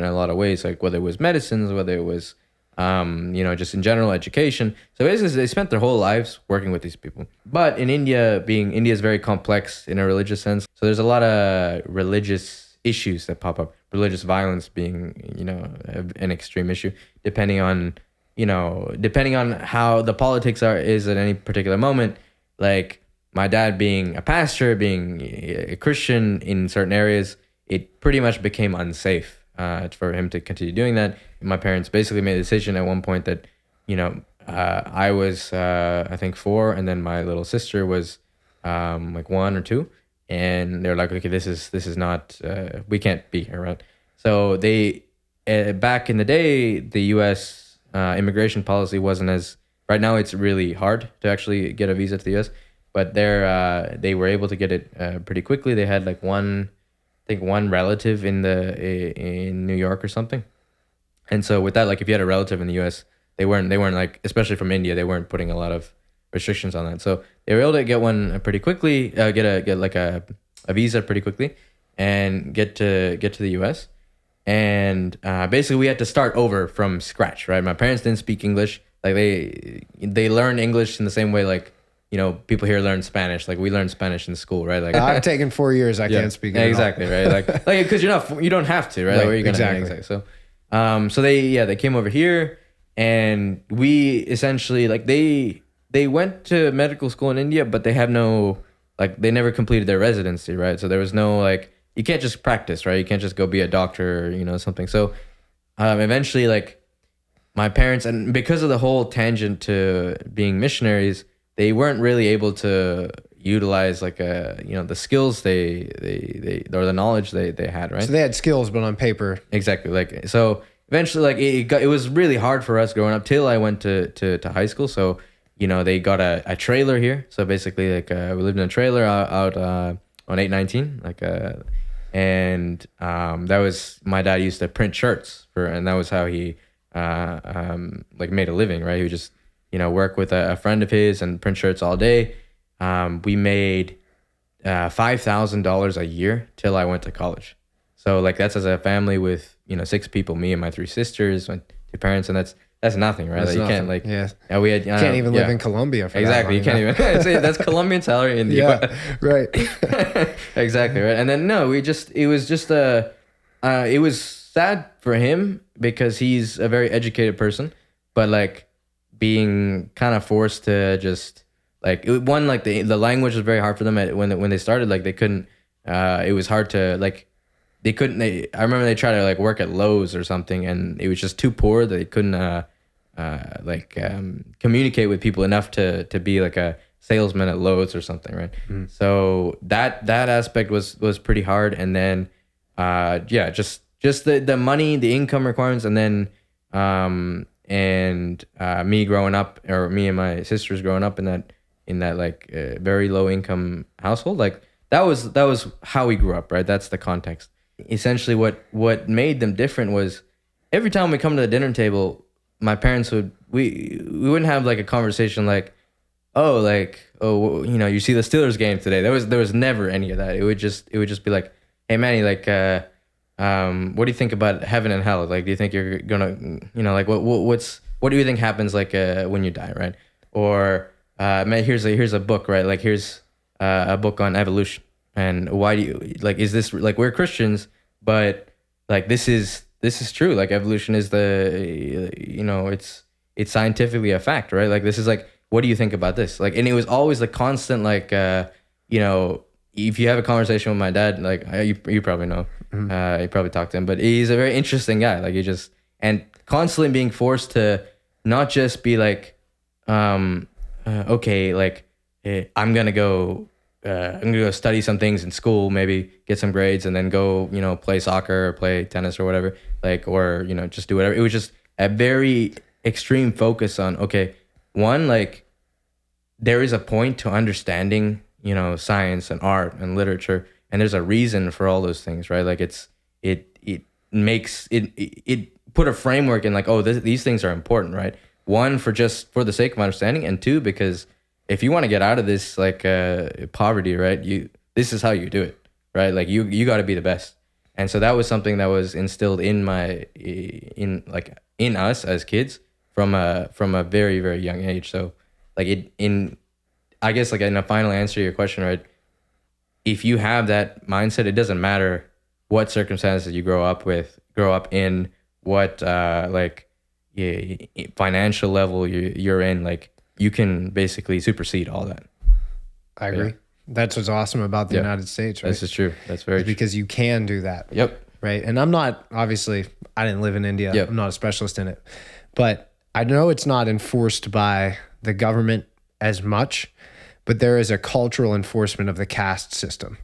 a lot of ways, like whether it was medicines, whether it was just in general education. So basically they spent their whole lives working with these people. But in India is very complex in a religious sense. So there's a lot of religious issues that pop up. Religious violence being, an extreme issue, depending on how the politics is at any particular moment. Like my dad being a pastor, being a Christian in certain areas, it pretty much became unsafe for him to continue doing that. My parents basically made a decision at one point that, I was, I think 4, and then my little sister was like 1 or 2. And they're like, okay, this is not, we can't be here, right? So they, back in the day, the U.S. Immigration policy wasn't as, right now it's really hard to actually get a visa to the U.S., but they were able to get it pretty quickly. They had like one relative in New York or something. And so with that, like if you had a relative in the U.S., they weren't like, especially from India, they weren't putting a lot of restrictions on that. So they were able to get one pretty quickly, get like a visa pretty quickly, and get to the U.S. And basically we had to start over from scratch, right? My parents didn't speak English. Like they learned English in the same way, like, people here learn Spanish. Like we learn Spanish in school, right? Like I've taken 4 years. I can't speak it exactly, right? Like because you don't have to, right? Like, where are you gonna exactly. So so they came over here, and we essentially, like, they they went to medical school in India, but they have no, like, they never completed their residency, right? So there was no, like, you can't just practice, right? You can't just go be a doctor or, you know, something. So eventually, like, my parents, and because of the whole tangent to being missionaries, they weren't really able to utilize, like, the skills they or the knowledge they had, right? So they had skills, but on paper. Exactly. Like, so eventually, like, it was really hard for us growing up till I went to high school. So, you know, they got a trailer here. So basically, like, we lived in a trailer out on 819, like, and that was, my dad used to print shirts and that was how he like made a living, right? He would just, you know, work with a friend of his and print shirts all day. We made $5,000 a year till I went to college. So, like, that's as a family with, you know, 6 people, me and my 3 sisters, my 2 parents, and that's nothing, right? That's like, you nothing. can't, like, yeah, we had, you can't even live in Colombia for exactly. that long, You can't even. That's Colombian salary in the yeah, right. exactly, right. And then no, it was sad for him because he's a very educated person, but, like, being kind of forced to just, like, like, the language was very hard for them when they started. Like, they couldn't. It was hard to, like, they couldn't. I remember they tried to, like, work at Lowe's or something, and it was just too poor that they couldn't communicate with people enough to be like a salesman at Lowe's or something, right? So that aspect was pretty hard, and then just the money, the income requirements, and then me growing up, or me and my sisters growing up in that like very low income household, like that was how we grew up, right? That's the context. Essentially, what made them different was every time we come to the dinner table, my parents we wouldn't have, like, a conversation like, oh, you know, you see the Steelers game today. There was never any of that. It would just be like, hey, Manny, like, what do you think about heaven and hell? Like, do you think you're gonna, you know, like, what do you think happens, like, when you die, right? Or man, here's a book, right? Like, here's a book on evolution, and why do you, like, is this, like, we're Christians, but, like, this is true. Like, evolution is you know, it's scientifically a fact, right? Like, this is, like, what do you think about this? Like, and it was always the constant, like, you know, if you have a conversation with my dad, like, you probably know, you probably talked to him, but he's a very interesting guy. Like, and constantly being forced to not just be like, okay, like, I'm gonna go study some things in school, maybe get some grades, and then go, you know, play soccer or play tennis or whatever, like, or, you know, just do whatever. It was just a very extreme focus on, okay, one, like, there is a point to understanding, you know, science and art and literature, and there's a reason for all those things, right? Like, it makes it put a framework in, like, oh, these things are important, right? One, for the sake of understanding, and 2, because if you want to get out of this, like, poverty, right, this is how you do it, right? Like, you got to be the best. And so that was something that was instilled in us as kids from a very, very young age. So, like, I guess, like, in a final answer to your question, right, if you have that mindset, it doesn't matter what circumstances you grow up in, what financial level you're in, like, you can basically supersede all that. I agree. Yeah. That's what's awesome about the United States, right? This is true. That's very true. Because you can do that. Yep. Right. And I'm not, obviously, I didn't live in India. Yep. I'm not a specialist in it. But I know it's not enforced by the government as much, but there is a cultural enforcement of the caste system.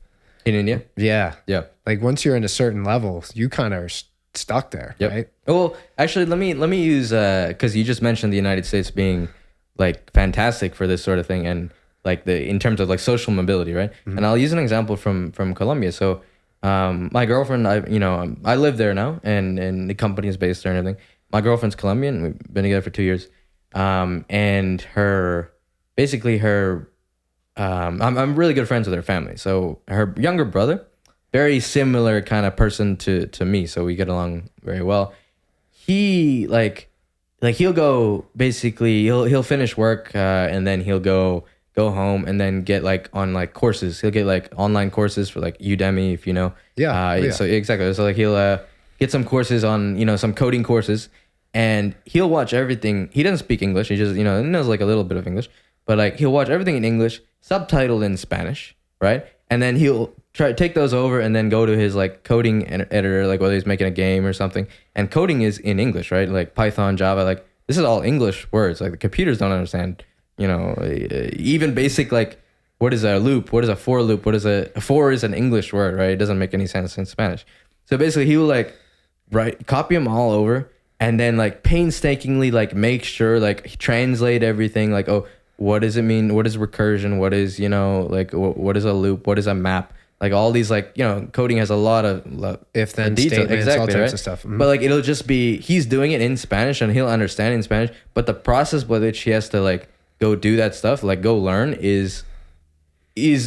In India? Yeah. Yeah. Like, once you're in a certain level, you kind of are stuck there, right? Well, actually, let me use, because you just mentioned the United States being, like, fantastic for this sort of thing, and, like, in terms of, like, social mobility, right? Mm-hmm. And I'll use an example from Colombia. So my girlfriend, I live there now, and the company is based there and everything. My girlfriend's Colombian. We've been together for 2 years. And I'm really good friends with her family. So her younger brother, very similar kind of person to me. So we get along very well. He, he'll go, basically, he'll finish work, and then he'll go home and then get, like, on, like, courses. He'll get, like, online courses for, like, Udemy, if you know. Yeah. So exactly. So, like, he'll get some courses on, you know, some coding courses, and he'll watch everything. He doesn't speak English. He just, you know, knows, like, a little bit of English, but like he'll watch everything in English, subtitled in Spanish, right? And then he'll try to take those over and then go to his like coding editor, like whether he's making a game or something. And coding is in English, right? Like Python, Java, like this is all English words. Like the computers don't understand, even basic like what is a loop? What is a for loop? What is a for is an English word, right? It doesn't make any sense in Spanish. So basically he will like copy them all over and then like painstakingly like make sure like translate everything like, oh, what does it mean? What is recursion? What is, like what is a loop? What is a map? Like all these like, coding has a lot of if then statements, exactly, all types right? of stuff. But like it'll just be, he's doing it in Spanish and he'll understand in Spanish, but the process by which he has to like go do that stuff, like go learn is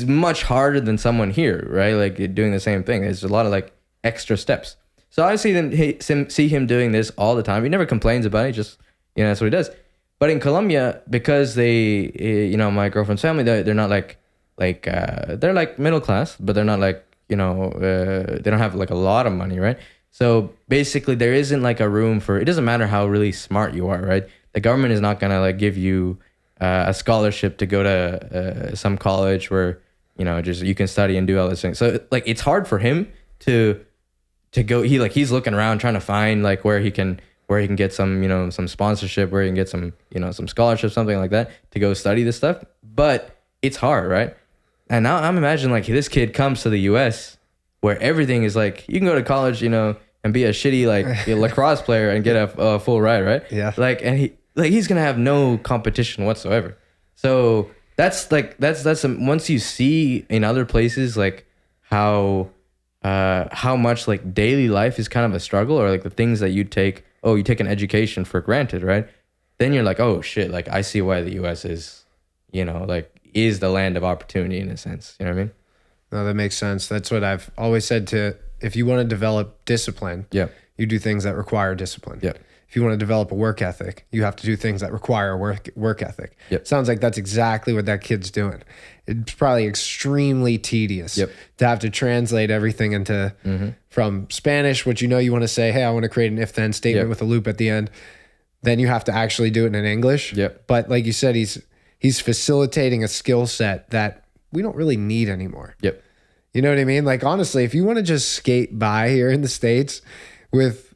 much harder than someone here, right? Like doing the same thing. There's a lot of like extra steps. So I see him doing this all the time. He never complains about it. Just, that's what he does. But in Colombia, because they, my girlfriend's family, they're not they're like middle class, but they're not like, they don't have like a lot of money, right? So basically there isn't like a room for, it doesn't matter how really smart you are, right? The government is not going to like give you a scholarship to go to some college where, just you can study and do all these things. So like, it's hard for him to go, he's looking around trying to find like where he can get some, some sponsorship, where he can get some, some scholarship, something like that to go study this stuff. But it's hard, right? And now I'm imagining like this kid comes to the US where everything is like, you can go to college, and be a shitty like lacrosse player and get a full ride, right? Yeah. Like, and he's going to have no competition whatsoever. So that's once you see in other places, like how much like daily life is kind of a struggle, or like the things that you take an education for granted, right? Then you're like, oh shit, like I see why the US is, is the land of opportunity in a sense. You know what I mean? No, that makes sense. That's what I've always said if you want to develop discipline, you do things that require discipline. Yeah. If you want to develop a work ethic, you have to do things that require work ethic. Yep. Sounds like that's exactly what that kid's doing. It's probably extremely tedious to have to translate everything into from Spanish, which you want to say, hey, I want to create an if-then statement with a loop at the end. Then you have to actually do it in English. Yep. But like you said, he's facilitating a skill set that we don't really need anymore. Yep. You know what I mean? Like, honestly, if you want to just skate by here in the States with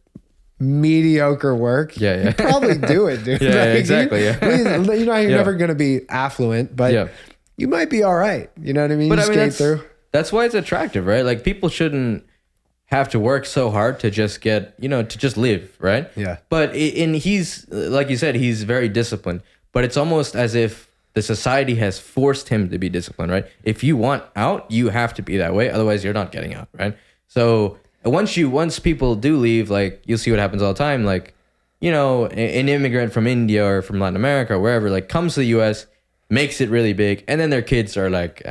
mediocre work, you probably do it, dude. Exactly. You're never going to be affluent, but you might be all right. You know what I mean? But you skate through. That's why it's attractive, right? Like people shouldn't have to work so hard to just get, to just live, right? Yeah. But he's, like you said, he's very disciplined, but it's almost as if the society has forced him to be disciplined, right? If you want out, you have to be that way. Otherwise you're not getting out, right? So once people do leave, like you'll see what happens all the time. Like, an immigrant from India or from Latin America or wherever, like comes to the US, makes it really big. And then their kids are like,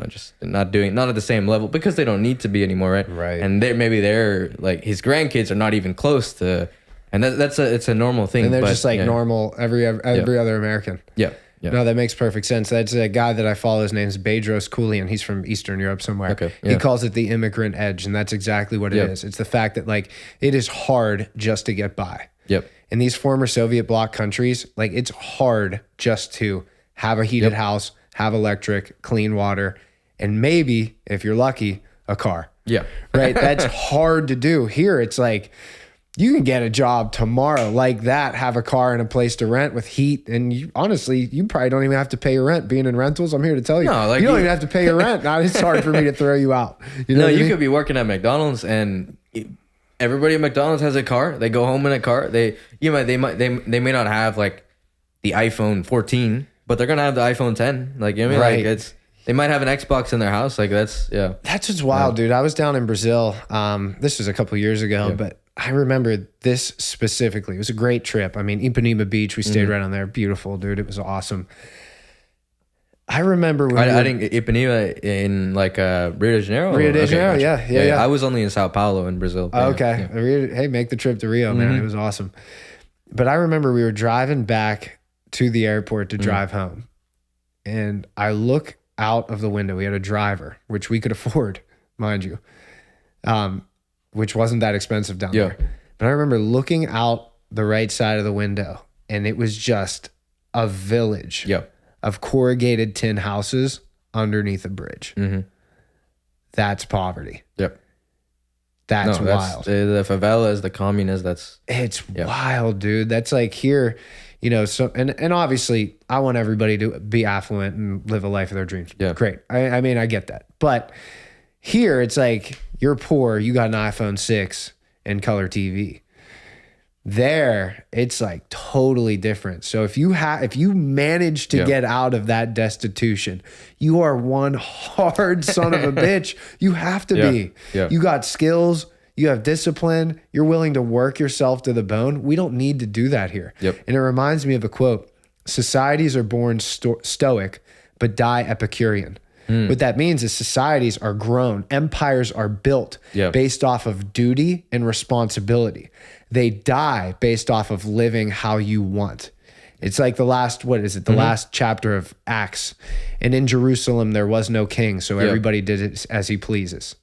just not at the same level because they don't need to be anymore. Right. Right. And they're like, his grandkids are not even close to, and it's a normal thing. And they're just like normal, every other American. Yeah. Yeah. No, that makes perfect sense. That's a guy that I follow. His name's Bedros Keuilian. He's from Eastern Europe somewhere. Okay. Yeah. He calls it the immigrant edge, and that's exactly what it is. It's the fact that like it is hard just to get by. Yep. In these former Soviet bloc countries, like it's hard just to have a heated house, have electric, clean water, and maybe, if you're lucky, a car. Yeah. Right? That's hard to do. Here, it's like you can get a job tomorrow like that, have a car and a place to rent with heat. And honestly, you probably don't even have to pay your rent. Being in rentals, I'm here to tell you. No, like you don't even have to pay your rent. Now it's hard for me to throw you out. You could be working at McDonald's and everybody at McDonald's has a car. They go home in a car. They may not have like the iPhone 14, but they're gonna have the iPhone 10. Like right. Like they might have an Xbox in their house. Like that's just wild, dude. I was down in Brazil. This was a couple years ago, but I remember this specifically. It was a great trip. I mean, Ipanema Beach, we stayed right on there. Beautiful, dude. It was awesome. I remember I think Ipanema in like Rio de Janeiro. Rio de Janeiro, gotcha. yeah. I was only in Sao Paulo in Brazil. Okay. Hey, make the trip to Rio, man. It was awesome. But I remember we were driving back to the airport to drive home. And I look out of the window. We had a driver, which we could afford, mind you, which wasn't that expensive down there. But I remember looking out the right side of the window, and it was just a village of corrugated tin houses underneath a bridge. Mm-hmm. That's poverty. Yep. That's wild. The favelas, the communes, it's wild, dude. That's like here, you know, so, and obviously I want everybody to be affluent and live a life of their dreams. Yeah. Great. I mean, I get that. But here it's like, you're poor, you got an iPhone 6 and color TV. There, it's like totally different. So if you manage to get out of that destitution, you are one hard son of a bitch. You have to be. Yeah. You got skills, you have discipline, you're willing to work yourself to the bone. We don't need to do that here. Yep. And it reminds me of a quote: societies are born stoic, but die Epicurean. What that means is societies are grown, empires are built based off of duty and responsibility. They die based off of living how you want. It's like the last, last chapter of Acts. And in Jerusalem, there was no king, so everybody did it as he pleases.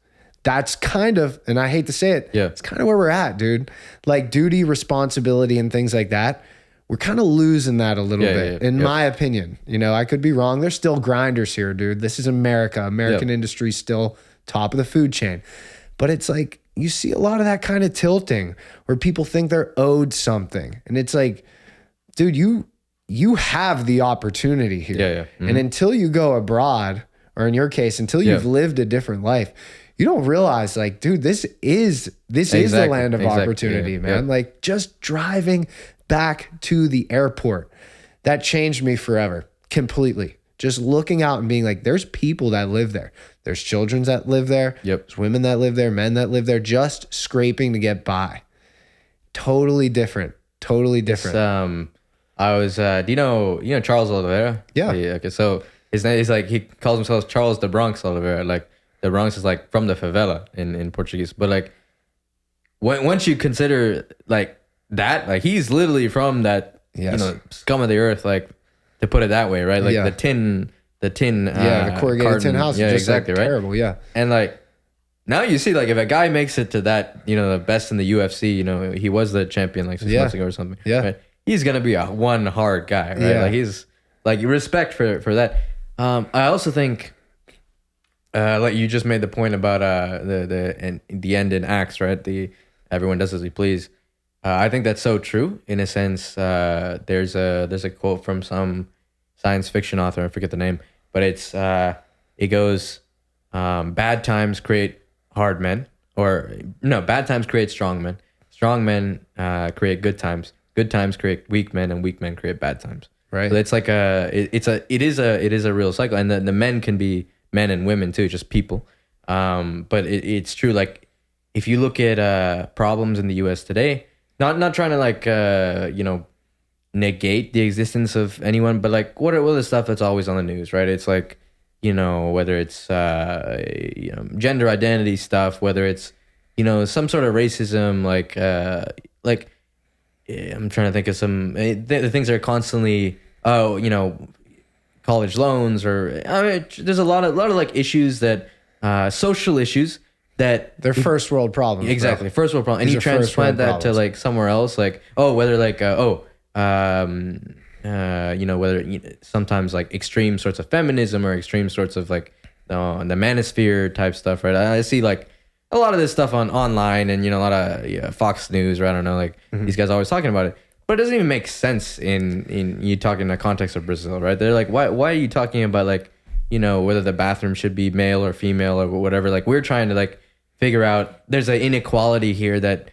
That's kind of, and I hate to say it, it's kind of where we're at, dude. Like duty, responsibility, and things like that. We're kind of losing that a little bit, in my opinion. You know, I could be wrong. There's still grinders here, dude. This is America. American industry still top of the food chain. But it's like, you see a lot of that kind of tilting where people think they're owed something. And it's like, dude, you have the opportunity here. Mm-hmm. And until you go abroad, or in your case, until you've lived a different life, you don't realize, like, dude, this is the land of opportunity, man. Like, just driving back to the airport, that changed me forever, completely. Just looking out and being like, there's people that live there. There's children that live there. There's women that live there, men that live there, just scraping to get by. Totally different. Totally different. I was, do you know Charles Oliveira? Yeah. Okay. So his name is like, he calls himself Charles de Bronx Oliveira. Like the Bronx is like from the favela in Portuguese. But like, once you consider like that, like he's literally from that, you know, scum of the earth, like to put it that way, right? Like the tin, the corrugated carton, tin house, just exactly, like right? Terrible, yeah. And like now you see, like if a guy makes it to that, you know, the best in the UFC, you know, he was the champion like 6 months ago or something. Yeah, right? He's gonna be a one hard guy, right? Yeah. Like he's like respect for that. I also think, like you just made the point about the end in Acts, right? The everyone does as he please. I think that's so true in a sense. There's a quote from some science fiction author, I forget the name, but it goes, bad times create hard men, or no, bad times create strong men create good times create weak men, and weak men create bad times. Right. So it's like it is a real cycle, and the men can be men and women too, just people. But it's true. Like if you look at problems in the U.S. today, not trying to like you know, negate the existence of anyone, but like what are the stuff that's always on the news, right? It's like, you know, whether it's you know, gender identity stuff, whether it's, you know, some sort of racism, like I'm trying to think of some the things that are constantly, you know, college loans, or I mean, there's a lot of like issues that social issues that they're first world problems. Exactly, bro. First world problem, and you transplant that to like somewhere else, like whether like you know, whether sometimes like extreme sorts of feminism or extreme sorts of like the manosphere type stuff, right? I see like a lot of this stuff online, and you know, a lot of Fox News, or I don't know, like these guys are always talking about it, but it doesn't even make sense in you talking in the context of Brazil, right? They're like, why are you talking about like, you know, whether the bathroom should be male or female or whatever? Like we're trying to like figure out, there's an inequality here that,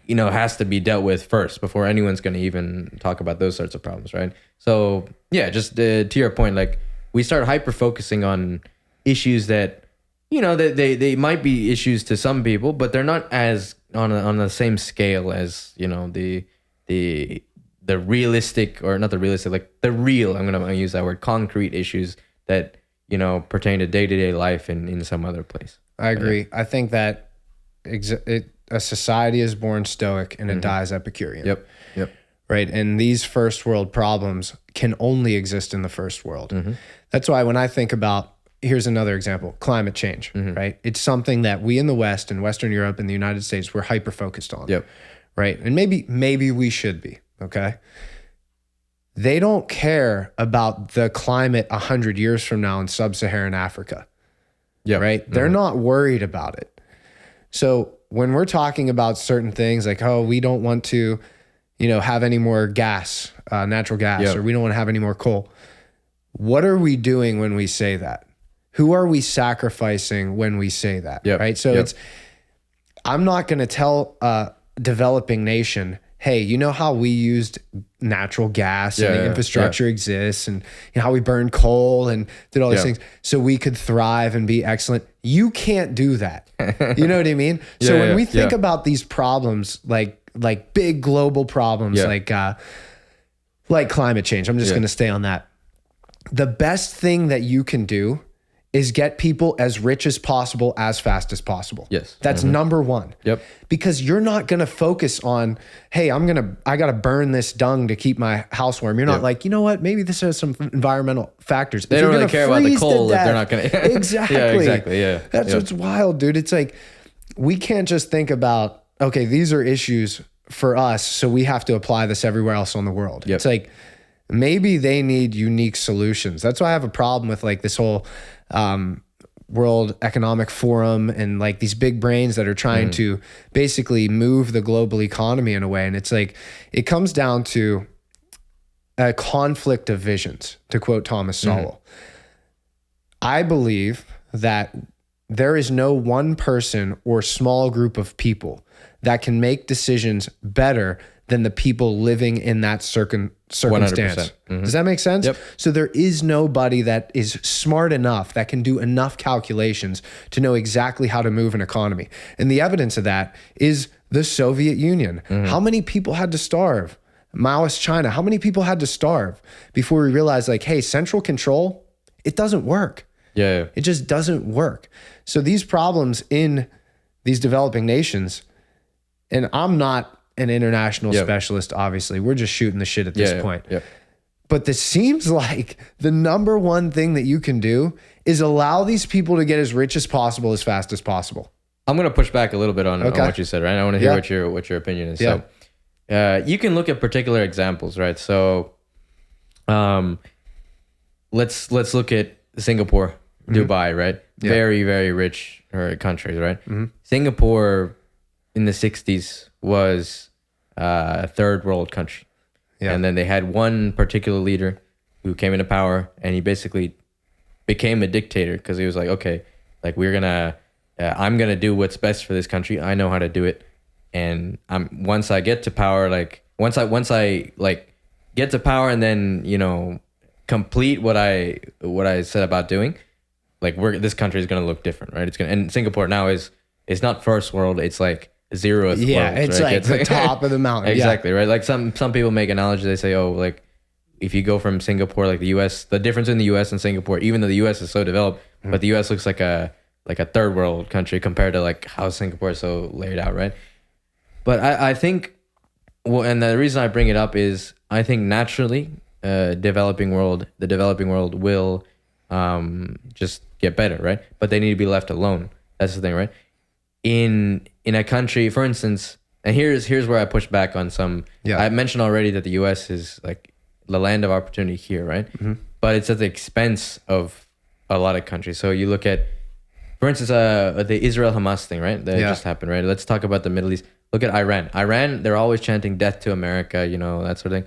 you know, has to be dealt with first before anyone's going to even talk about those sorts of problems, right? So yeah, just to your point, like we start hyper focusing on issues that, you know, that they might be issues to some people, but they're not as on the same scale as, you know, the realistic, or not the realistic, like the real, I'm gonna use that word, concrete issues that, you know, pertain to day-to-day life in some other place. I agree. I think that a society is born stoic and it dies Epicurean. Yep. Right. And these first world problems can only exist in the first world. That's why when I think about, here's another example, climate change, right? It's something that we in the West and Western Europe and the United States, we're hyper focused on. Right. And maybe we should be, okay? they don't care about the climate 100 years from now in sub-Saharan Africa. Yeah. Right? They're not worried about it. So when we're talking about certain things like, oh, we don't want to, have any more gas, natural gas, or we don't want to have any more coal. What are we doing when we say that? Who are we sacrificing when we say that? Right? So I'm not going to tell a developing nation, hey, you know how we used natural gas and the infrastructure exists and how we burned coal and did all these things so we could thrive and be excellent. You can't do that. You know what I mean? So when we think about these problems, like big global problems, like climate change, I'm just going to stay on that. The best thing that you can do is get people as rich as possible as fast as possible. Yes. That's number one. Yep. Because you're not going to focus on, hey, I got to burn this dung to keep my house warm. You're not like, you know what? Maybe this has some environmental factors. They don't really care about the coal if they're not going to. Exactly. Exactly. Yeah. That's what's wild, dude. It's like, we can't just think about, okay, these are issues for us, so we have to apply this everywhere else on the world. It's like, maybe they need unique solutions. That's why I have a problem with like this whole World Economic Forum and like these big brains that are trying to basically move the global economy in a way. And it's like, it comes down to a conflict of visions, to quote Thomas Sowell. I believe that there is no one person or small group of people that can make decisions better than the people living in that circumstance. Does that make sense? Yep. So there is nobody that is smart enough that can do enough calculations to know exactly how to move an economy. And the evidence of that is the Soviet Union. How many people had to starve? Maoist China, how many people had to starve before we realized like, hey, central control, it doesn't work. It just doesn't work. So these problems in these developing nations, and I'm not an international specialist, obviously. We're just shooting the shit at this point. But this seems like the number one thing that you can do is allow these people to get as rich as possible as fast as possible. I'm going to push back a little bit on what you said, right? I want to hear what your opinion is. So you can look at particular examples, right? So let's look at Singapore, Dubai, right? Very, very rich countries, right? Singapore in the 60s was a third world country. And then they had one particular leader who came into power, and he basically became a dictator because he was like, okay, like I'm going to do what's best for this country. I know how to do it. And once I get to power, like once I like get to power and then, complete what I set about doing, like this country is going to look different, right? And Singapore now is not first world. It's like 0th world. It's right? like the top of the mountain. Exactly, right? Like some people make analogies. They say, oh, like if you go from Singapore, like the US, the difference in the US and Singapore, even though the US is so developed, but the US looks like a third world country compared to like how Singapore is so laid out, right? But I think, well, and the reason I bring it up is I think naturally, the developing world will just get better, right? But they need to be left alone. That's the thing, right? In a country, for instance, and here's where I push back on some. I mentioned already that the U.S. is like the land of opportunity here, right? But it's at the expense of a lot of countries. So you look at, for instance, the Israel-Hamas thing, right? That just happened, right? Let's talk about the Middle East. Look at Iran. Iran, they're always chanting death to America, that sort of thing.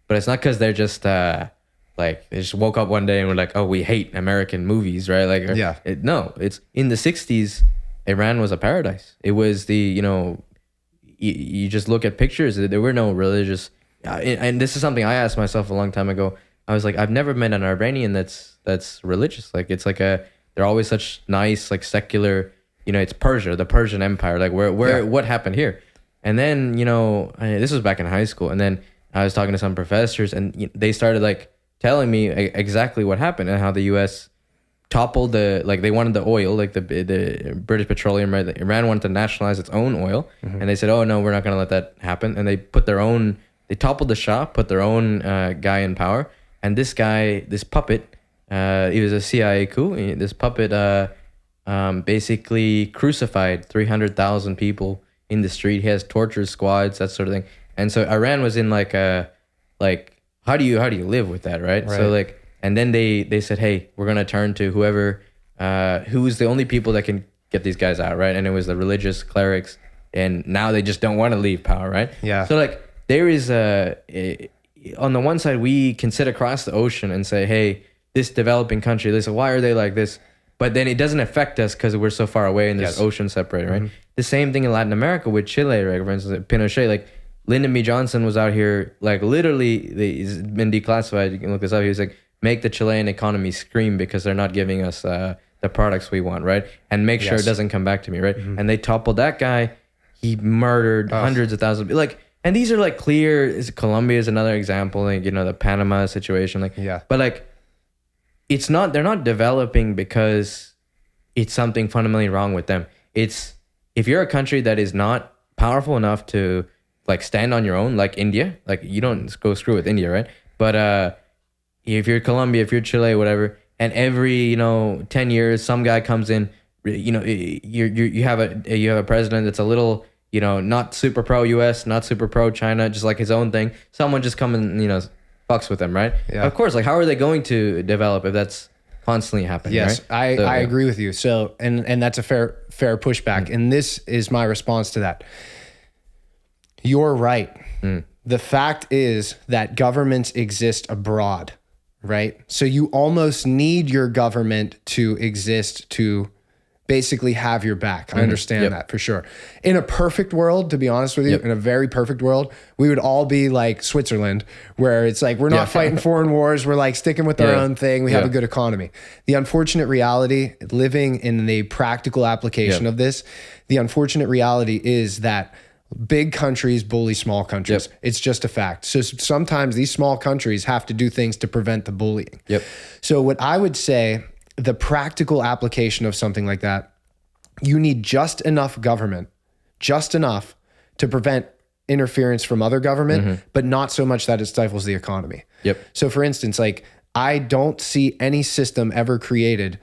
But it's not because they're just like they just woke up one day and were like, oh, we hate American movies, right? Like, no, it's in the 60s. Iran was a paradise. It was you just look at pictures. There were no religious, and this is something I asked myself a long time ago. I was like, I've never met an Iranian that's religious. Like it's like they're always such nice, like secular. It's Persia, the Persian Empire. Like what happened here? And then this was back in high school, and then I was talking to some professors, and they started like telling me exactly what happened and how the U.S. toppled they wanted the oil, like the British Petroleum, right? Iran wanted to nationalize its own oil, and they said, oh no, we're not going to let that happen. And they toppled the Shah, put their own guy in power. And this guy, this puppet, he was a CIA coup. This puppet basically crucified 300,000 people in the street. He has torture squads, that sort of thing. And so Iran was in like how do you live with that, right? So like, and then they said, hey, we're gonna turn to whoever who's the only people that can get these guys out, right? And it was the religious clerics, and now they just don't want to leave power, right? Yeah. So like, there is on the one side, we can sit across the ocean and say, hey, this developing country, listen, why are they like this? But then it doesn't affect us because we're so far away and there's ocean separated, right? The same thing in Latin America with Chile, right? For instance, Pinochet, like Lyndon B. Johnson was out here, like literally, he's been declassified. You can look this up. He was like, make the Chilean economy scream because they're not giving us the products we want, right? And make sure it doesn't come back to me, right? And they toppled that guy. He murdered hundreds of thousands. Like, and these are like clear. Colombia is another example, like, you know, the Panama situation, like, but like, it's not, they're not developing because it's something fundamentally wrong with them. It's, if you're a country that is not powerful enough to like stand on your own, like India, like you don't go screw with India, right? But if you're Colombia, if you're Chile, whatever, and every 10 years some guy comes in, you have a president that's a little not super pro US, not super pro China, just like his own thing. Someone just come and fucks with them, right? Yeah. Of course, like how are they going to develop if that's constantly happening? Yes, right? I agree with you. So and that's a fair pushback, and this is my response to that. You're right. The fact is that governments exist abroad, right? So you almost need your government to exist to basically have your back. I understand that for sure. In a perfect world, to be honest with you, in a very perfect world, we would all be like Switzerland, where it's like, we're not fighting foreign wars. We're like sticking with our own thing. We have a good economy. The unfortunate reality, living in the practical application of this, the unfortunate reality is that big countries bully small countries. It's just a fact. So sometimes these small countries have to do things to prevent the bullying. So what I would say, the practical application of something like that, you need just enough government, just enough to prevent interference from other government, but not so much that it stifles the economy. So for instance, like I don't see any system ever created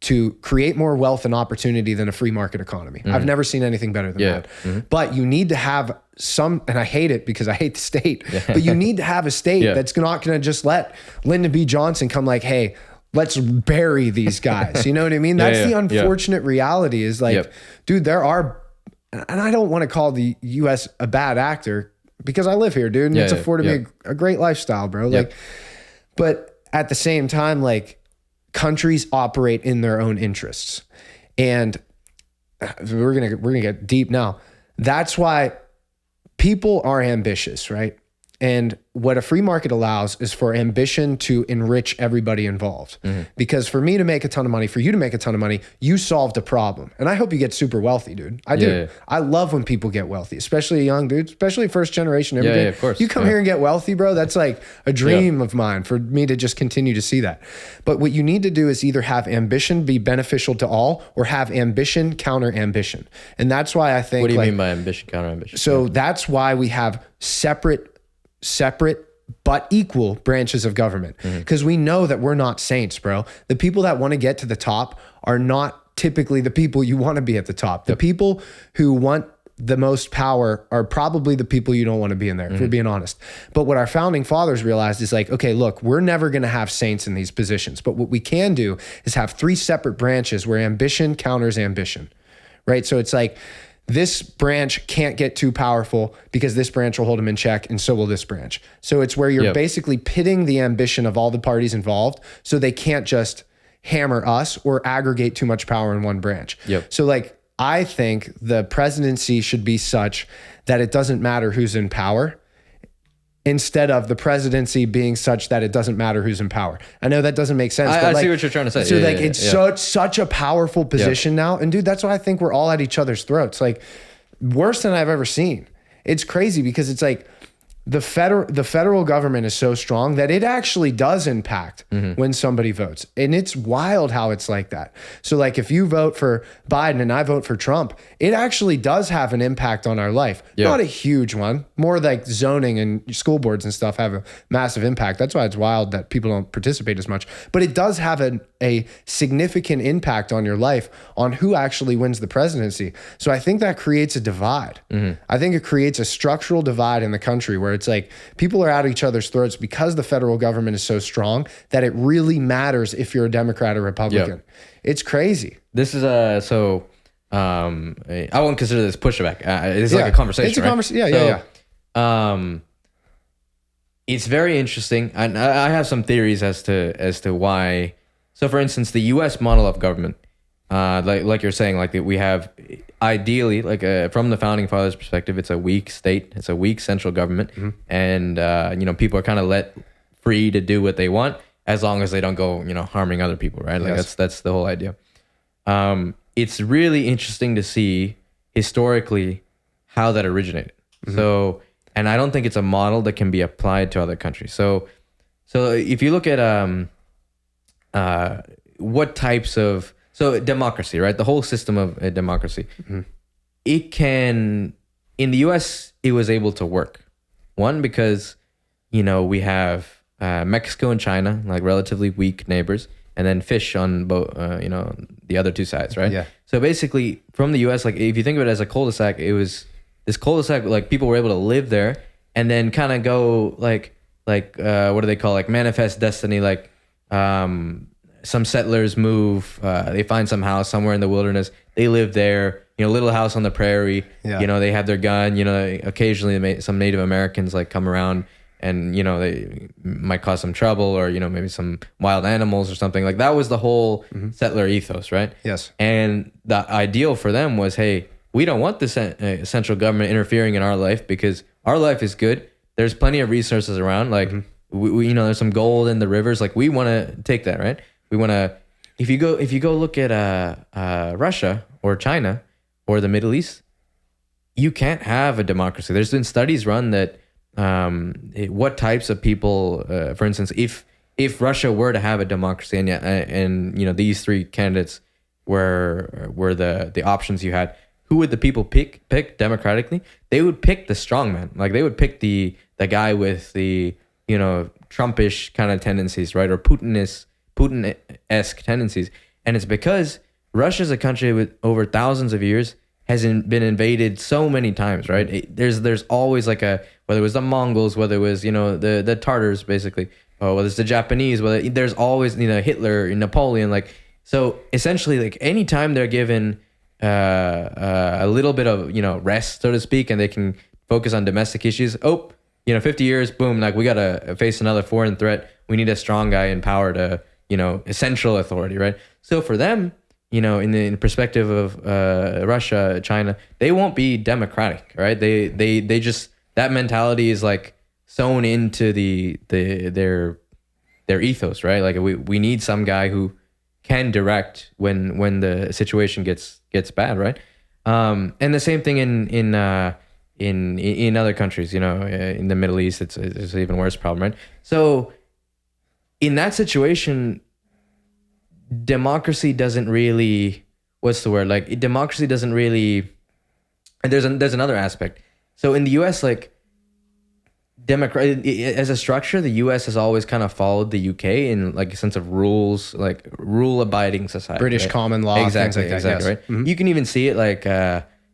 to create more wealth and opportunity than a free market economy. I've never seen anything better than that. But you need to have some, and I hate it because I hate the state, but you need to have a state that's not going to just let Lyndon B. Johnson come like, hey, let's bury these guys. You know what I mean? That's the unfortunate reality is like, dude, there are, and I don't want to call the US a bad actor because I live here, dude, and it's afforded me a great lifestyle, bro. Like, but at the same time, like countries operate in their own interests, and we're gonna get deep now. That's why people are ambitious, right? And what a free market allows is for ambition to enrich everybody involved. Because for me to make a ton of money, for you to make a ton of money, you solved a problem. And I hope you get super wealthy, dude. I do. I love when people get wealthy, especially young dudes, especially first generation immigrant. Of course. You come here and get wealthy, bro. That's like a dream of mine for me to just continue to see that. But what you need to do is either have ambition be beneficial to all or have ambition counter ambition. And that's why I think— What do you mean by ambition counter ambition? So that's why we have separate but equal branches of government, because we know that we're not saints, bro. The people that want to get to the top are not typically the people you want to be at the top. The people who want the most power are probably the people you don't want to be in there, if we're being honest. But what our founding fathers realized is like, okay, look, we're never going to have saints in these positions, but what we can do is have three separate branches where ambition counters ambition, right? So it's like, this branch can't get too powerful because this branch will hold them in check, and so will this branch. So it's where you're basically pitting the ambition of all the parties involved so they can't just hammer us or aggregate too much power in one branch. So like, I think the presidency should be such that it doesn't matter who's in power, instead of the presidency being such that it doesn't matter who's in power. I know that doesn't make sense. I see what you're trying to say. So it's such a powerful position now. And dude, that's why I think we're all at each other's throats. Like worse than I've ever seen. It's crazy because it's like the federal government is so strong that it actually does impact when somebody votes. And it's wild how it's like that. So like if you vote for Biden and I vote for Trump, it actually does have an impact on our life. Not a huge one. More like zoning and school boards and stuff have a massive impact. That's why it's wild that people don't participate as much. But it does have a significant impact on your life on who actually wins the presidency. So I think that creates a divide. I think it creates a structural divide in the country where where it's like people are at each other's throats because the federal government is so strong that it really matters if you're a Democrat or Republican. Yep. It's crazy. This is I won't consider this pushback. It's like a conversation. It's a conversation. Yeah. It's very interesting, and I have some theories as to why. So, for instance, the U.S. model of government, like you're saying, like we have ideally, like from the founding fathers' perspective, it's a weak state, it's a weak central government, and people are kind of let free to do what they want as long as they don't go harming other people, right? Like that's the whole idea. It's really interesting to see historically how that originated. So. And I don't think it's a model that can be applied to other countries. So if you look at what types of democracy, right? The whole system of a democracy, it can in the U.S. it was able to work. One, because we have Mexico and China, like relatively weak neighbors, and then fish on both the other two sides, right? Yeah. So basically, from the U.S., like if you think of it as a cul-de-sac, it was. This cul-de-sac, like people were able to live there and then kind of go like what do they call, like manifest destiny, like some settlers move, they find some house somewhere in the wilderness, they live there, little house on the prairie, they have their gun, occasionally some Native Americans like come around and they might cause some trouble, or maybe some wild animals or something. Like that was the whole settler ethos, right? Yes. And the ideal for them was, hey, we don't want the central government interfering in our life because our life is good. There's plenty of resources around. Like we there's some gold in the rivers. Like we want to take that, right? We want to. If you go look at Russia or China or the Middle East, you can't have a democracy. There's been studies run that what types of people, for instance, if Russia were to have a democracy and these three candidates were the options you had. Who would the people pick democratically? They would pick the strong man. Like they would pick the guy with the Trumpish kind of tendencies, right? Or Putin-esque tendencies. And it's because Russia's a country with over thousands of years has been invaded so many times, right? There's always like whether it was the Mongols, whether it was the Tartars basically, or whether it's the Japanese, there's always Hitler, Napoleon, like. So essentially, like anytime they're given a little bit of rest, so to speak, and they can focus on domestic issues. 50 years, boom, like we gotta face another foreign threat. We need a strong guy in power to essential authority, right? So for them, in the perspective of Russia, China, they won't be democratic, right? They just, that mentality is like sewn into their ethos, right? Like we need some guy who can direct when the situation gets bad, right? And the same thing in other countries, in the Middle East, it's an even worse problem, right? So in that situation, democracy doesn't really, democracy doesn't really, and there's another aspect. So in the US, like as a structure, the US has always kind of followed the UK in like a sense of rules, like rule abiding society, British common law, exactly, things like that, yes. Right? Mm-hmm. You can even see it like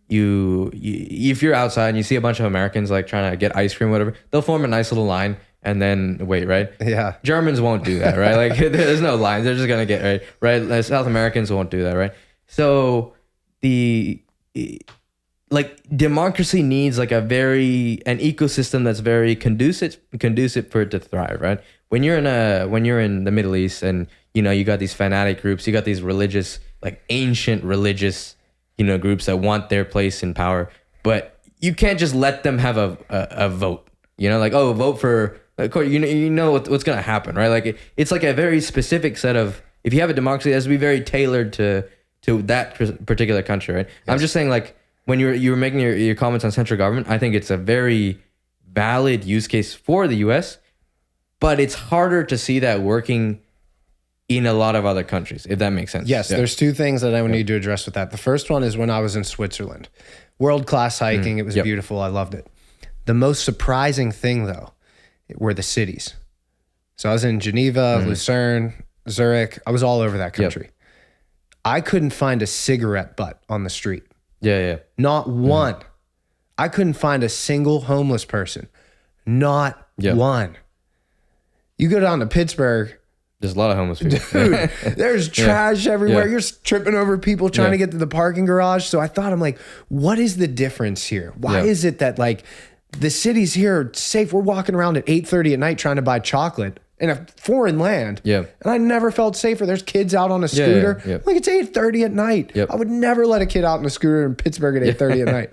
you if you're outside and you see a bunch of Americans like trying to get ice cream, whatever, they'll form a nice little line and then wait, right? Yeah. Germans won't do that, right? Like there's no lines. They're just going to get right? South Americans won't do that, right? So like democracy needs like an ecosystem that's very conducive for it to thrive, right? When you're in the Middle East and you got these fanatic groups, you got these religious, like ancient religious, groups that want their place in power, but you can't just let them have a vote, vote for, of course, what's going to happen, right? Like it's like a very specific set of, if you have a democracy, it has to be very tailored to that particular country, right? Yes. I'm just saying, like, when you were making your comments on central government, I think it's a very valid use case for the US, but it's harder to see that working in a lot of other countries, if that makes sense. Yes, there's two things that I would need to address with that. The first one is when I was in Switzerland. World-class hiking. It was beautiful. I loved it. The most surprising thing, though, were the cities. So I was in Geneva, Lucerne, Zurich. I was all over that country. Yep. I couldn't find a cigarette butt on the street. Yeah. Not one. I couldn't find a single homeless person. Not one. You go down to Pittsburgh, there's a lot of homeless people. Dude, there's trash everywhere. You're tripping over people trying to get to the parking garage. So I thought, I'm like, what is the difference here? Why is it that like the cities here are safe? We're walking around at 8:30 at night trying to buy chocolate in a foreign land. And I never felt safer. There's kids out on a scooter. Like, it's 8:30 at night. I would never let a kid out on a scooter in Pittsburgh at 8:30 at night.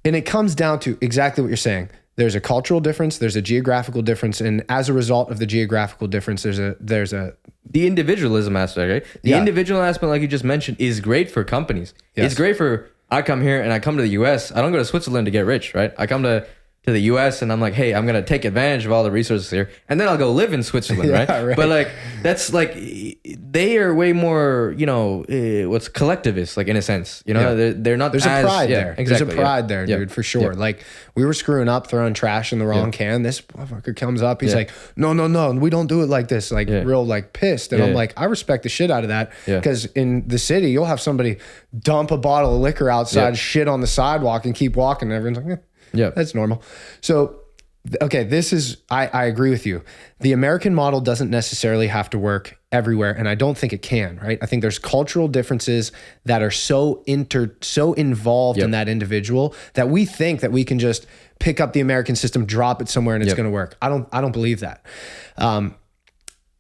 And it comes down to exactly what you're saying. There's a cultural difference. There's a geographical difference. And as a result of the geographical difference, there's a the individualism aspect, right? The individual aspect, like you just mentioned, is great for companies. It's great for, I come here and I come to the US. I don't go to Switzerland to get rich, right? I come to the US and I'm like, hey, I'm going to take advantage of all the resources here. And then I'll go live in Switzerland, right? But like, that's like, they are way more, what's collectivist, like in a sense, they're not There's a pride there. Exactly, There's a pride there, dude, for sure. Like, we were screwing up, throwing trash in the wrong can. This motherfucker comes up. He's like, no, we don't do it like this. Like real like pissed. And I'm like, I respect the shit out of that. Because in the city, you'll have somebody dump a bottle of liquor outside, shit on the sidewalk and keep walking. And everyone's like, that's normal. So, okay, this is, I agree with you. The American model doesn't necessarily have to work everywhere, and I don't think it can, right? I think there's cultural differences that are so involved in that individual that we think that we can just pick up the American system, drop it somewhere, and it's going to work. I don't believe that.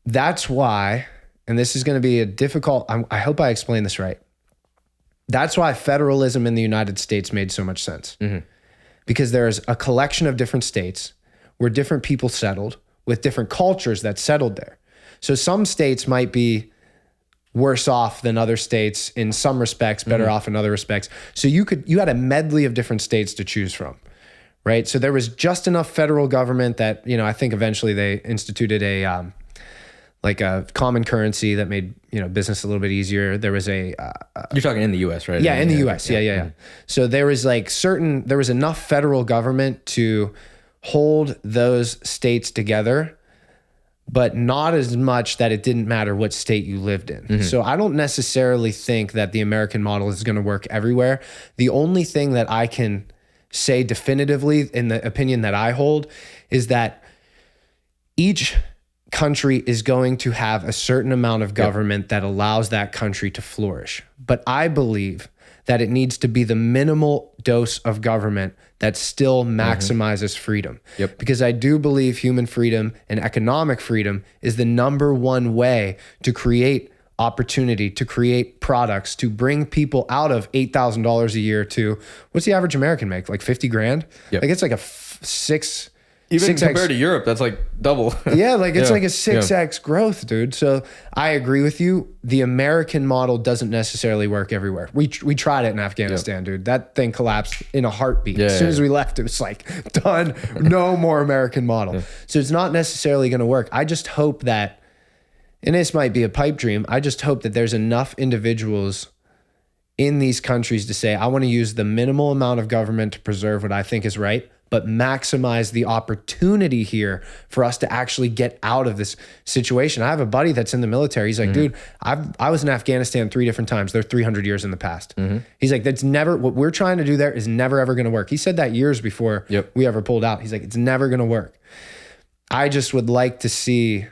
That's why, and this is going to be a difficult, I hope I explain this right. That's why federalism in the United States made so much sense. Because there's a collection of different states where different people settled with different cultures that settled there. So some states might be worse off than other states in some respects, better off in other respects. So you had a medley of different states to choose from, right? So there was just enough federal government that, I think eventually they instituted a common currency that made, business a little bit easier. There was you're talking in the US, right? Yeah, in the US. Yeah. So there was there was enough federal government to hold those states together, but not as much that it didn't matter what state you lived in. So I don't necessarily think that the American model is going to work everywhere. The only thing that I can say definitively in the opinion that I hold is that each country is going to have a certain amount of government that allows that country to flourish. But I believe that it needs to be the minimal dose of government that still maximizes freedom. Because I do believe human freedom and economic freedom is the number one way to create opportunity, to create products, to bring people out of $8,000 a year to, what's the average American make? Like 50 grand? Like it's like a Even compared to Europe, that's like double. It's like a 6x growth, dude. So I agree with you. The American model doesn't necessarily work everywhere. We tried it in Afghanistan, dude. That thing collapsed in a heartbeat. As soon as we left, it was like, done. No more American model. So it's not necessarily going to work. I just hope that, and this might be a pipe dream, I just hope that there's enough individuals in these countries to say, I want to use the minimal amount of government to preserve what I think is right, but maximize the opportunity here for us to actually get out of this situation. I have a buddy that's in the military. He's like, dude, I was in Afghanistan 3 different times. They're 300 years in the past. He's like, what we're trying to do there is never, ever going to work. He said that years before we ever pulled out. He's like, it's never going to work. I just would like to see,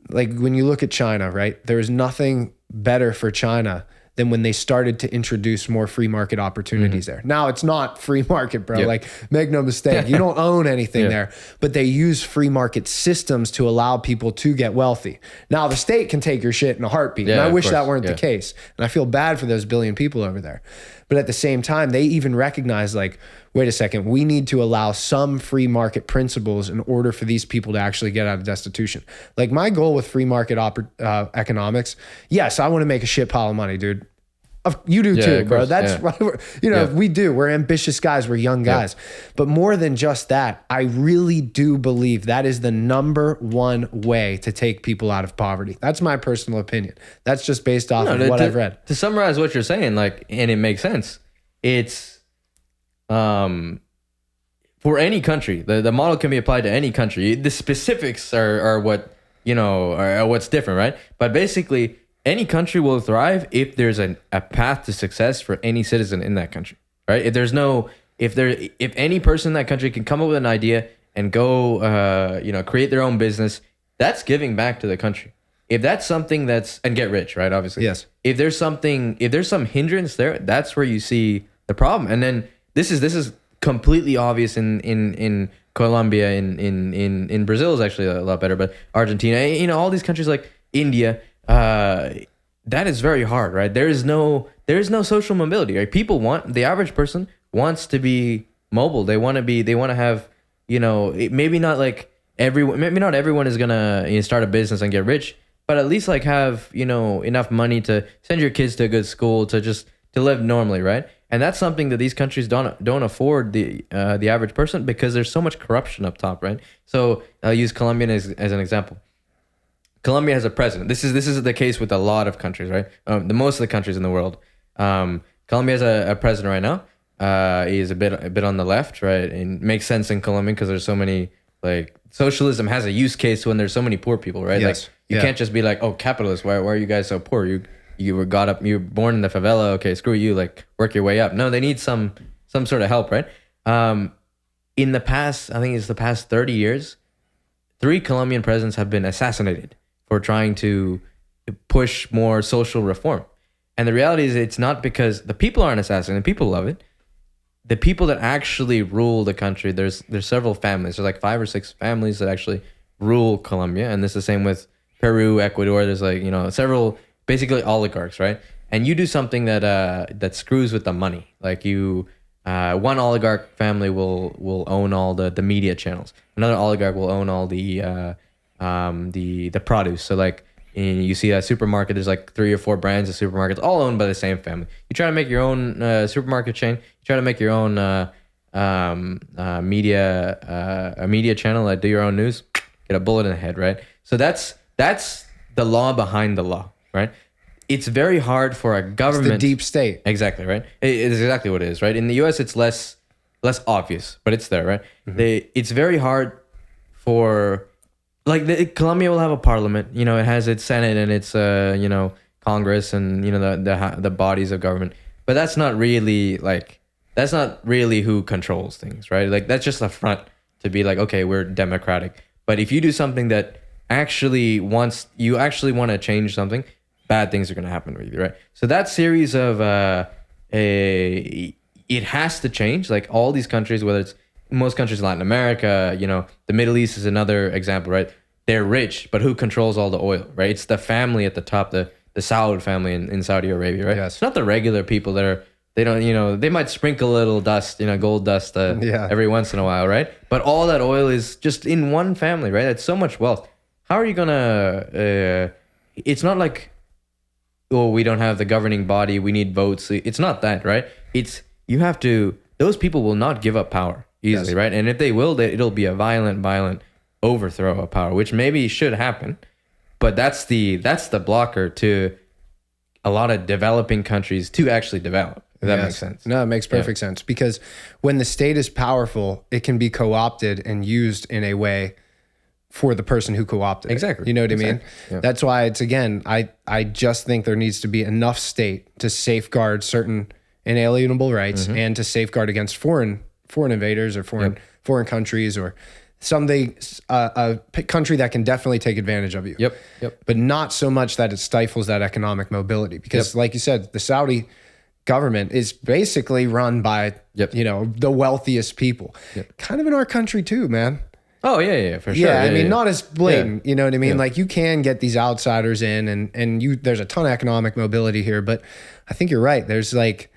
like when you look at China, right? There is nothing better for China than when they started to introduce more free market opportunities there. Now it's not free market, bro. Like, make no mistake, you don't own anything there, but they use free market systems to allow people to get wealthy. Now the state can take your shit in a heartbeat. And I wish that weren't the case. And I feel bad for those billion people over there. But at the same time, they even recognize, like, wait a second, we need to allow some free market principles in order for these people to actually get out of destitution. Like, my goal with free market economics, yes, I want to make a shit pile of money, dude. You do too, bro. That's why we do. We're ambitious guys. We're young guys. But more than just that, I really do believe that is the number one way to take people out of poverty. That's my personal opinion. That's just based off of what I've read. To summarize what you're saying, like, and it makes sense. It's for any country. The model can be applied to any country. The specifics are what, are what's different, right? But basically, any country will thrive if there's a path to success for any citizen in that country, right? If there's no if any person in that country can come up with an idea and go, create their own business, that's giving back to the country. If that's something and get rich, right? Obviously. Yes. If there's some hindrance there, that's where you see the problem. And then this is completely obvious in Colombia, in Brazil is actually a lot better, but Argentina, all these countries like India, that is very hard, right? There is no social mobility, right? The average person wants to be mobile. They want to have, maybe not everyone is gonna start a business and get rich, but at least like have, enough money to send your kids to a good school, to live normally, right? And that's something that these countries don't afford the average person, because there's so much corruption up top, right? So I'll use Colombia as an example. Colombia has a president. This is the case with a lot of countries, right? Most of the countries in the world. Colombia has a president right now. He's a bit on the left, right? And it makes sense in Colombia because there's so many, like, socialism has a use case when there's so many poor people, right? Yes. Like you can't just be like, oh, capitalist, why are you guys so poor? You were born in the favela, okay, screw you, like work your way up. No, they need some sort of help, right? In the past, I think it's the past 30 years, 3 Colombian presidents have been assassinated for trying to push more social reform. And the reality is, it's not because the people aren't assassinated, people love it. The people that actually rule the country, there's several families. There's like 5 or 6 families that actually rule Colombia, and this is the same with Peru, Ecuador. There's like, several basically oligarchs, right? And you do something that screws with the money. Like one oligarch family will own all the media channels. Another oligarch will own all the produce. So like you see a supermarket, there's like 3 or 4 brands of supermarkets, all owned by the same family. You try to make your own supermarket chain. You try to make your own media channel, like do your own news. Get a bullet in the head, right? So that's the law behind the law, right? It's very hard for a government. It's the deep state. Exactly, right? It is exactly what it is, right? In the U.S., it's less obvious, but it's there, right? Mm-hmm. It's very hard for, like, Colombia will have a parliament. It has its Senate and its Congress and the bodies of government. But that's not really who controls things, right? Like, that's just a front to be like, okay, we're democratic. But if you do something that you actually want to change something, bad things are going to happen with you, right? So that series of it has to change. Like all these countries, whether it's most countries in Latin America, the Middle East is another example, right? They're rich, but who controls all the oil, right? It's the family at the top, the Saud family in Saudi Arabia, right? Yes. It's not the regular people they might sprinkle a little dust, gold dust every once in a while, right? But all that oil is just in one family, right? That's so much wealth. How are you gonna? It's not like, oh, we don't have the governing body, we need votes. It's not that, right? You have to. Those people will not give up power easily, yes. Right? And if they will, it'll be a violent overthrow of power, which maybe should happen. But that's the blocker to a lot of developing countries to actually develop. If that makes sense. No, it makes perfect sense, because when the state is powerful, it can be co-opted and used in a way for the person who co-opted it. Exactly. You know what I mean? Yeah. That's why it's, again, I just think there needs to be enough state to safeguard certain inalienable rights, mm-hmm. and to safeguard against foreign invaders or foreign countries, or someday a country that can definitely take advantage of you. Yep. But not so much that it stifles that economic mobility, because like you said, the Saudi government is basically run by the wealthiest people. Kind of in our country too, man. Oh yeah, for sure. Yeah, I mean, not as blatant, you know what I mean? Yeah. Like, you can get these outsiders in, and there's a ton of economic mobility here, but I think you're right. There's like,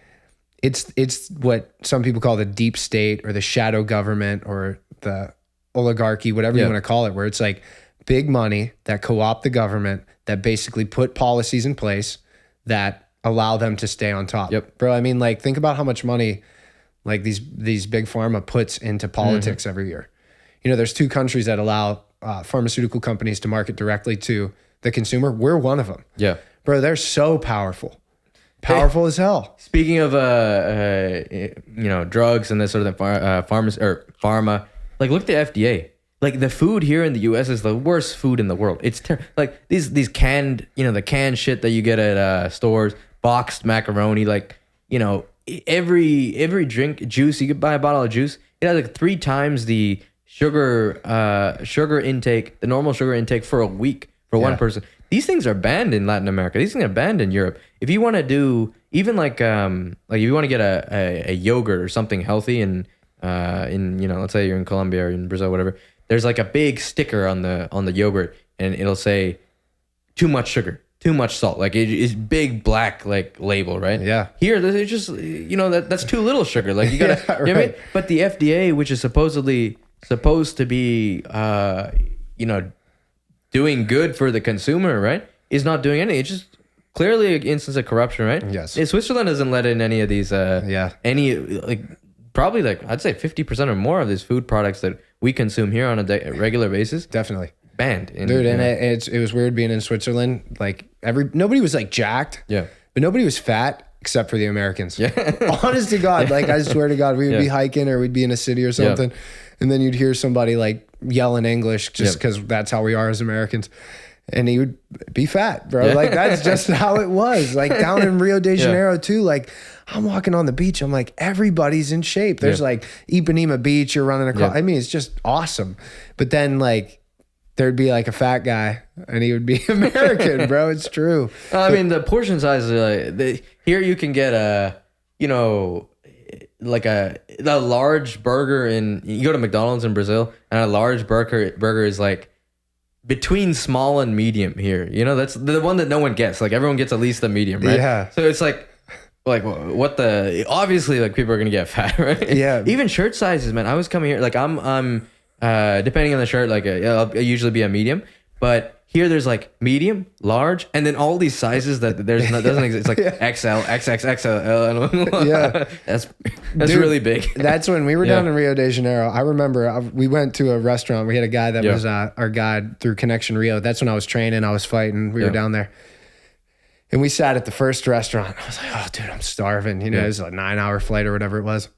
it's what some people call the deep state, or the shadow government, or the oligarchy, whatever you want to call it, where it's like big money that co-opt the government, that basically put policies in place that allow them to stay on top. Bro, I mean, like, think about how much money like these big pharma puts into politics, mm-hmm. every year. There's 2 countries that allow pharmaceutical companies to market directly to the consumer. We're one of them. Yeah. Bro, they're so powerful. Powerful as hell. Speaking of drugs and this sort of pharma, like, look at the FDA. Like, the food here in the US is the worst food in the world. It's like these canned, the canned shit that you get at stores, boxed macaroni, like, every drink juice you could buy a bottle of juice, it has like 3 times the sugar intake, the normal sugar intake for a week for one person. These things are banned in Latin America. These things are banned in Europe. If you want to do even like if you want to get a yogurt or something healthy in let's say you're in Colombia or in Brazil, whatever, there's like a big sticker on the yogurt and it'll say too much sugar, too much salt. Like it's big black like label, right? Yeah. Here it's just that's too little sugar. Like you gotta you know what I mean? But the FDA, which is supposed to be doing good for the consumer, right, is not doing anything. It's just clearly an instance of corruption, right? Yes. Switzerland doesn't let in any of these any like probably like I'd say 50% or more of these food products that we consume here on a regular basis. Definitely. Banned. Dude, and it was weird being in Switzerland. Like nobody was like jacked. Yeah. But nobody was fat except for the Americans. Yeah. Honest to God. Like I swear to God, we would be hiking or we'd be in a city or something. Yeah. And then you'd hear somebody like yell in English just because that's how we are as Americans. And he would be fat, bro. Yeah. Like that's just how it was. Like down in Rio de Janeiro too. Like I'm walking on the beach. I'm like, everybody's in shape. There's like Ipanema Beach. You're running across. I mean, it's just awesome. But then like there'd be like a fat guy and he would be American, bro. It's true. I mean, the portion size is here you can get like a large burger you go to McDonald's in Brazil and a large burger is like between small and medium here. That's the one that no one gets. Like everyone gets at least the medium, right? Yeah. So it's like what obviously like people are gonna get fat, right? Yeah. Even shirt sizes, man. I was coming here like I'm depending on the shirt, like I'll usually be a medium, but here there's like medium, large, and then all these sizes that doesn't exist. It's like XL, XXXL. Yeah, that's Dude, really big. That's when we were down in Rio de Janeiro. I remember we went to a restaurant. We had a guy that was our guide through Connection Rio. That's when I was training. I was fighting. We were down there, and we sat at the first restaurant. I was like, "Oh, dude, I'm starving." It was a 9-hour flight or whatever it was.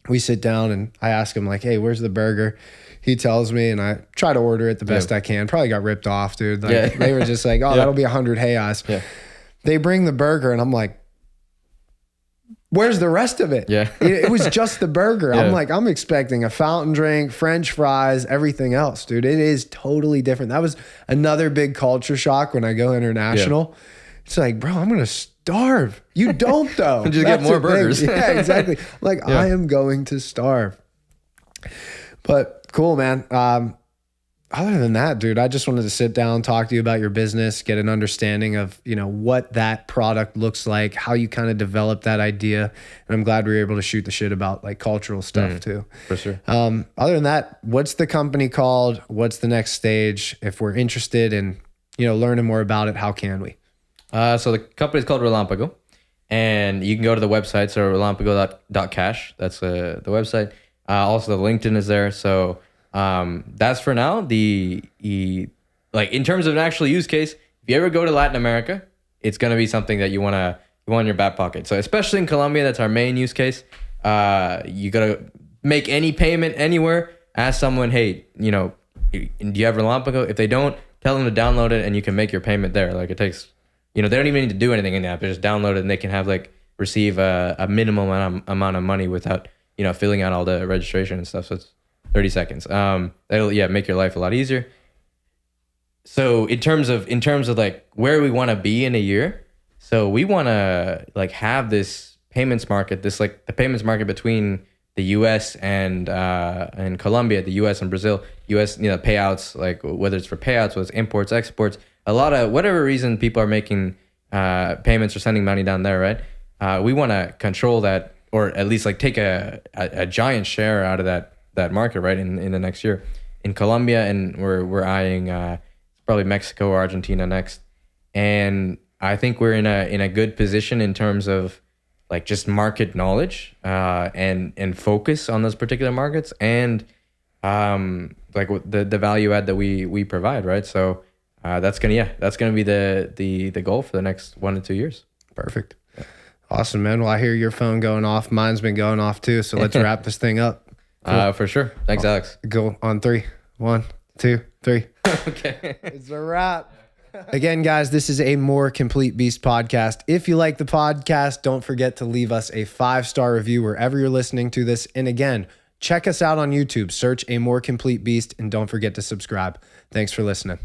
We sit down and I ask him like, "Hey, where's the burger?" He tells me and I try to order it the best I can. Probably got ripped off, dude. Like they were just like, "Oh, that'll be 100 reais." Yeah. They bring the burger and I'm like, "Where's the rest of it?" Yeah. It was just the burger. I'm like, I'm expecting a fountain drink, French fries, everything else, dude. It is totally different. That was another big culture shock when I go international. Yeah. It's like, bro, I'm going to starve. You don't though. Just get more burgers. Yeah, exactly. Like I am going to starve. But cool, man. Other than that, dude, I just wanted to sit down, talk to you about your business, get an understanding of, what that product looks like, how you kind of develop that idea. And I'm glad we were able to shoot the shit about like cultural stuff too. For sure. Other than that, what's the company called? What's the next stage? If we're interested in, learning more about it, how can we? So the company is called Relampago, and you can go to the website. So relampago.cash. That's the website. Also the LinkedIn is there. So that's for now. Like in terms of an actual use case, if you ever go to Latin America, it's going to be something that you want in your back pocket. So especially in Colombia, that's our main use case. You got to make any payment anywhere. Ask someone, hey, do you have Relampago? If they don't, tell them to download it and you can make your payment there. Like it takes, they don't even need to do anything in the app. They just download it and they can have receive a minimum amount of money without, filling out all the registration and stuff. So it's 30 seconds. That'll make your life a lot easier. So in terms of like where we want to be in a year, so we want to have this payments market, the payments market between the U.S. and Colombia, the U.S. and Brazil, U.S. Payouts, like whether it's for payouts, whether it's imports, exports, a lot of whatever reason people are making payments or sending money down there, right? We want to control that, or at least take a giant share out of that market, right? In the next year, in Colombia, and we're eyeing probably Mexico or Argentina next, and I think we're in a good position in terms of just market knowledge and focus on those particular markets and the value add that we provide, right? So that's gonna be the goal for the next 1 to 2 years. Perfect. Awesome, man. Well, I hear your phone going off. Mine's been going off too. So let's wrap this thing up. Cool. For sure. Thanks, Alex. Go on 3. 1, 2, 3. Okay. It's a wrap. Again, guys, this is a More Complete Beast podcast. If you like the podcast, don't forget to leave us a 5-star review wherever you're listening to this. And again, check us out on YouTube. Search A More Complete Beast and don't forget to subscribe. Thanks for listening.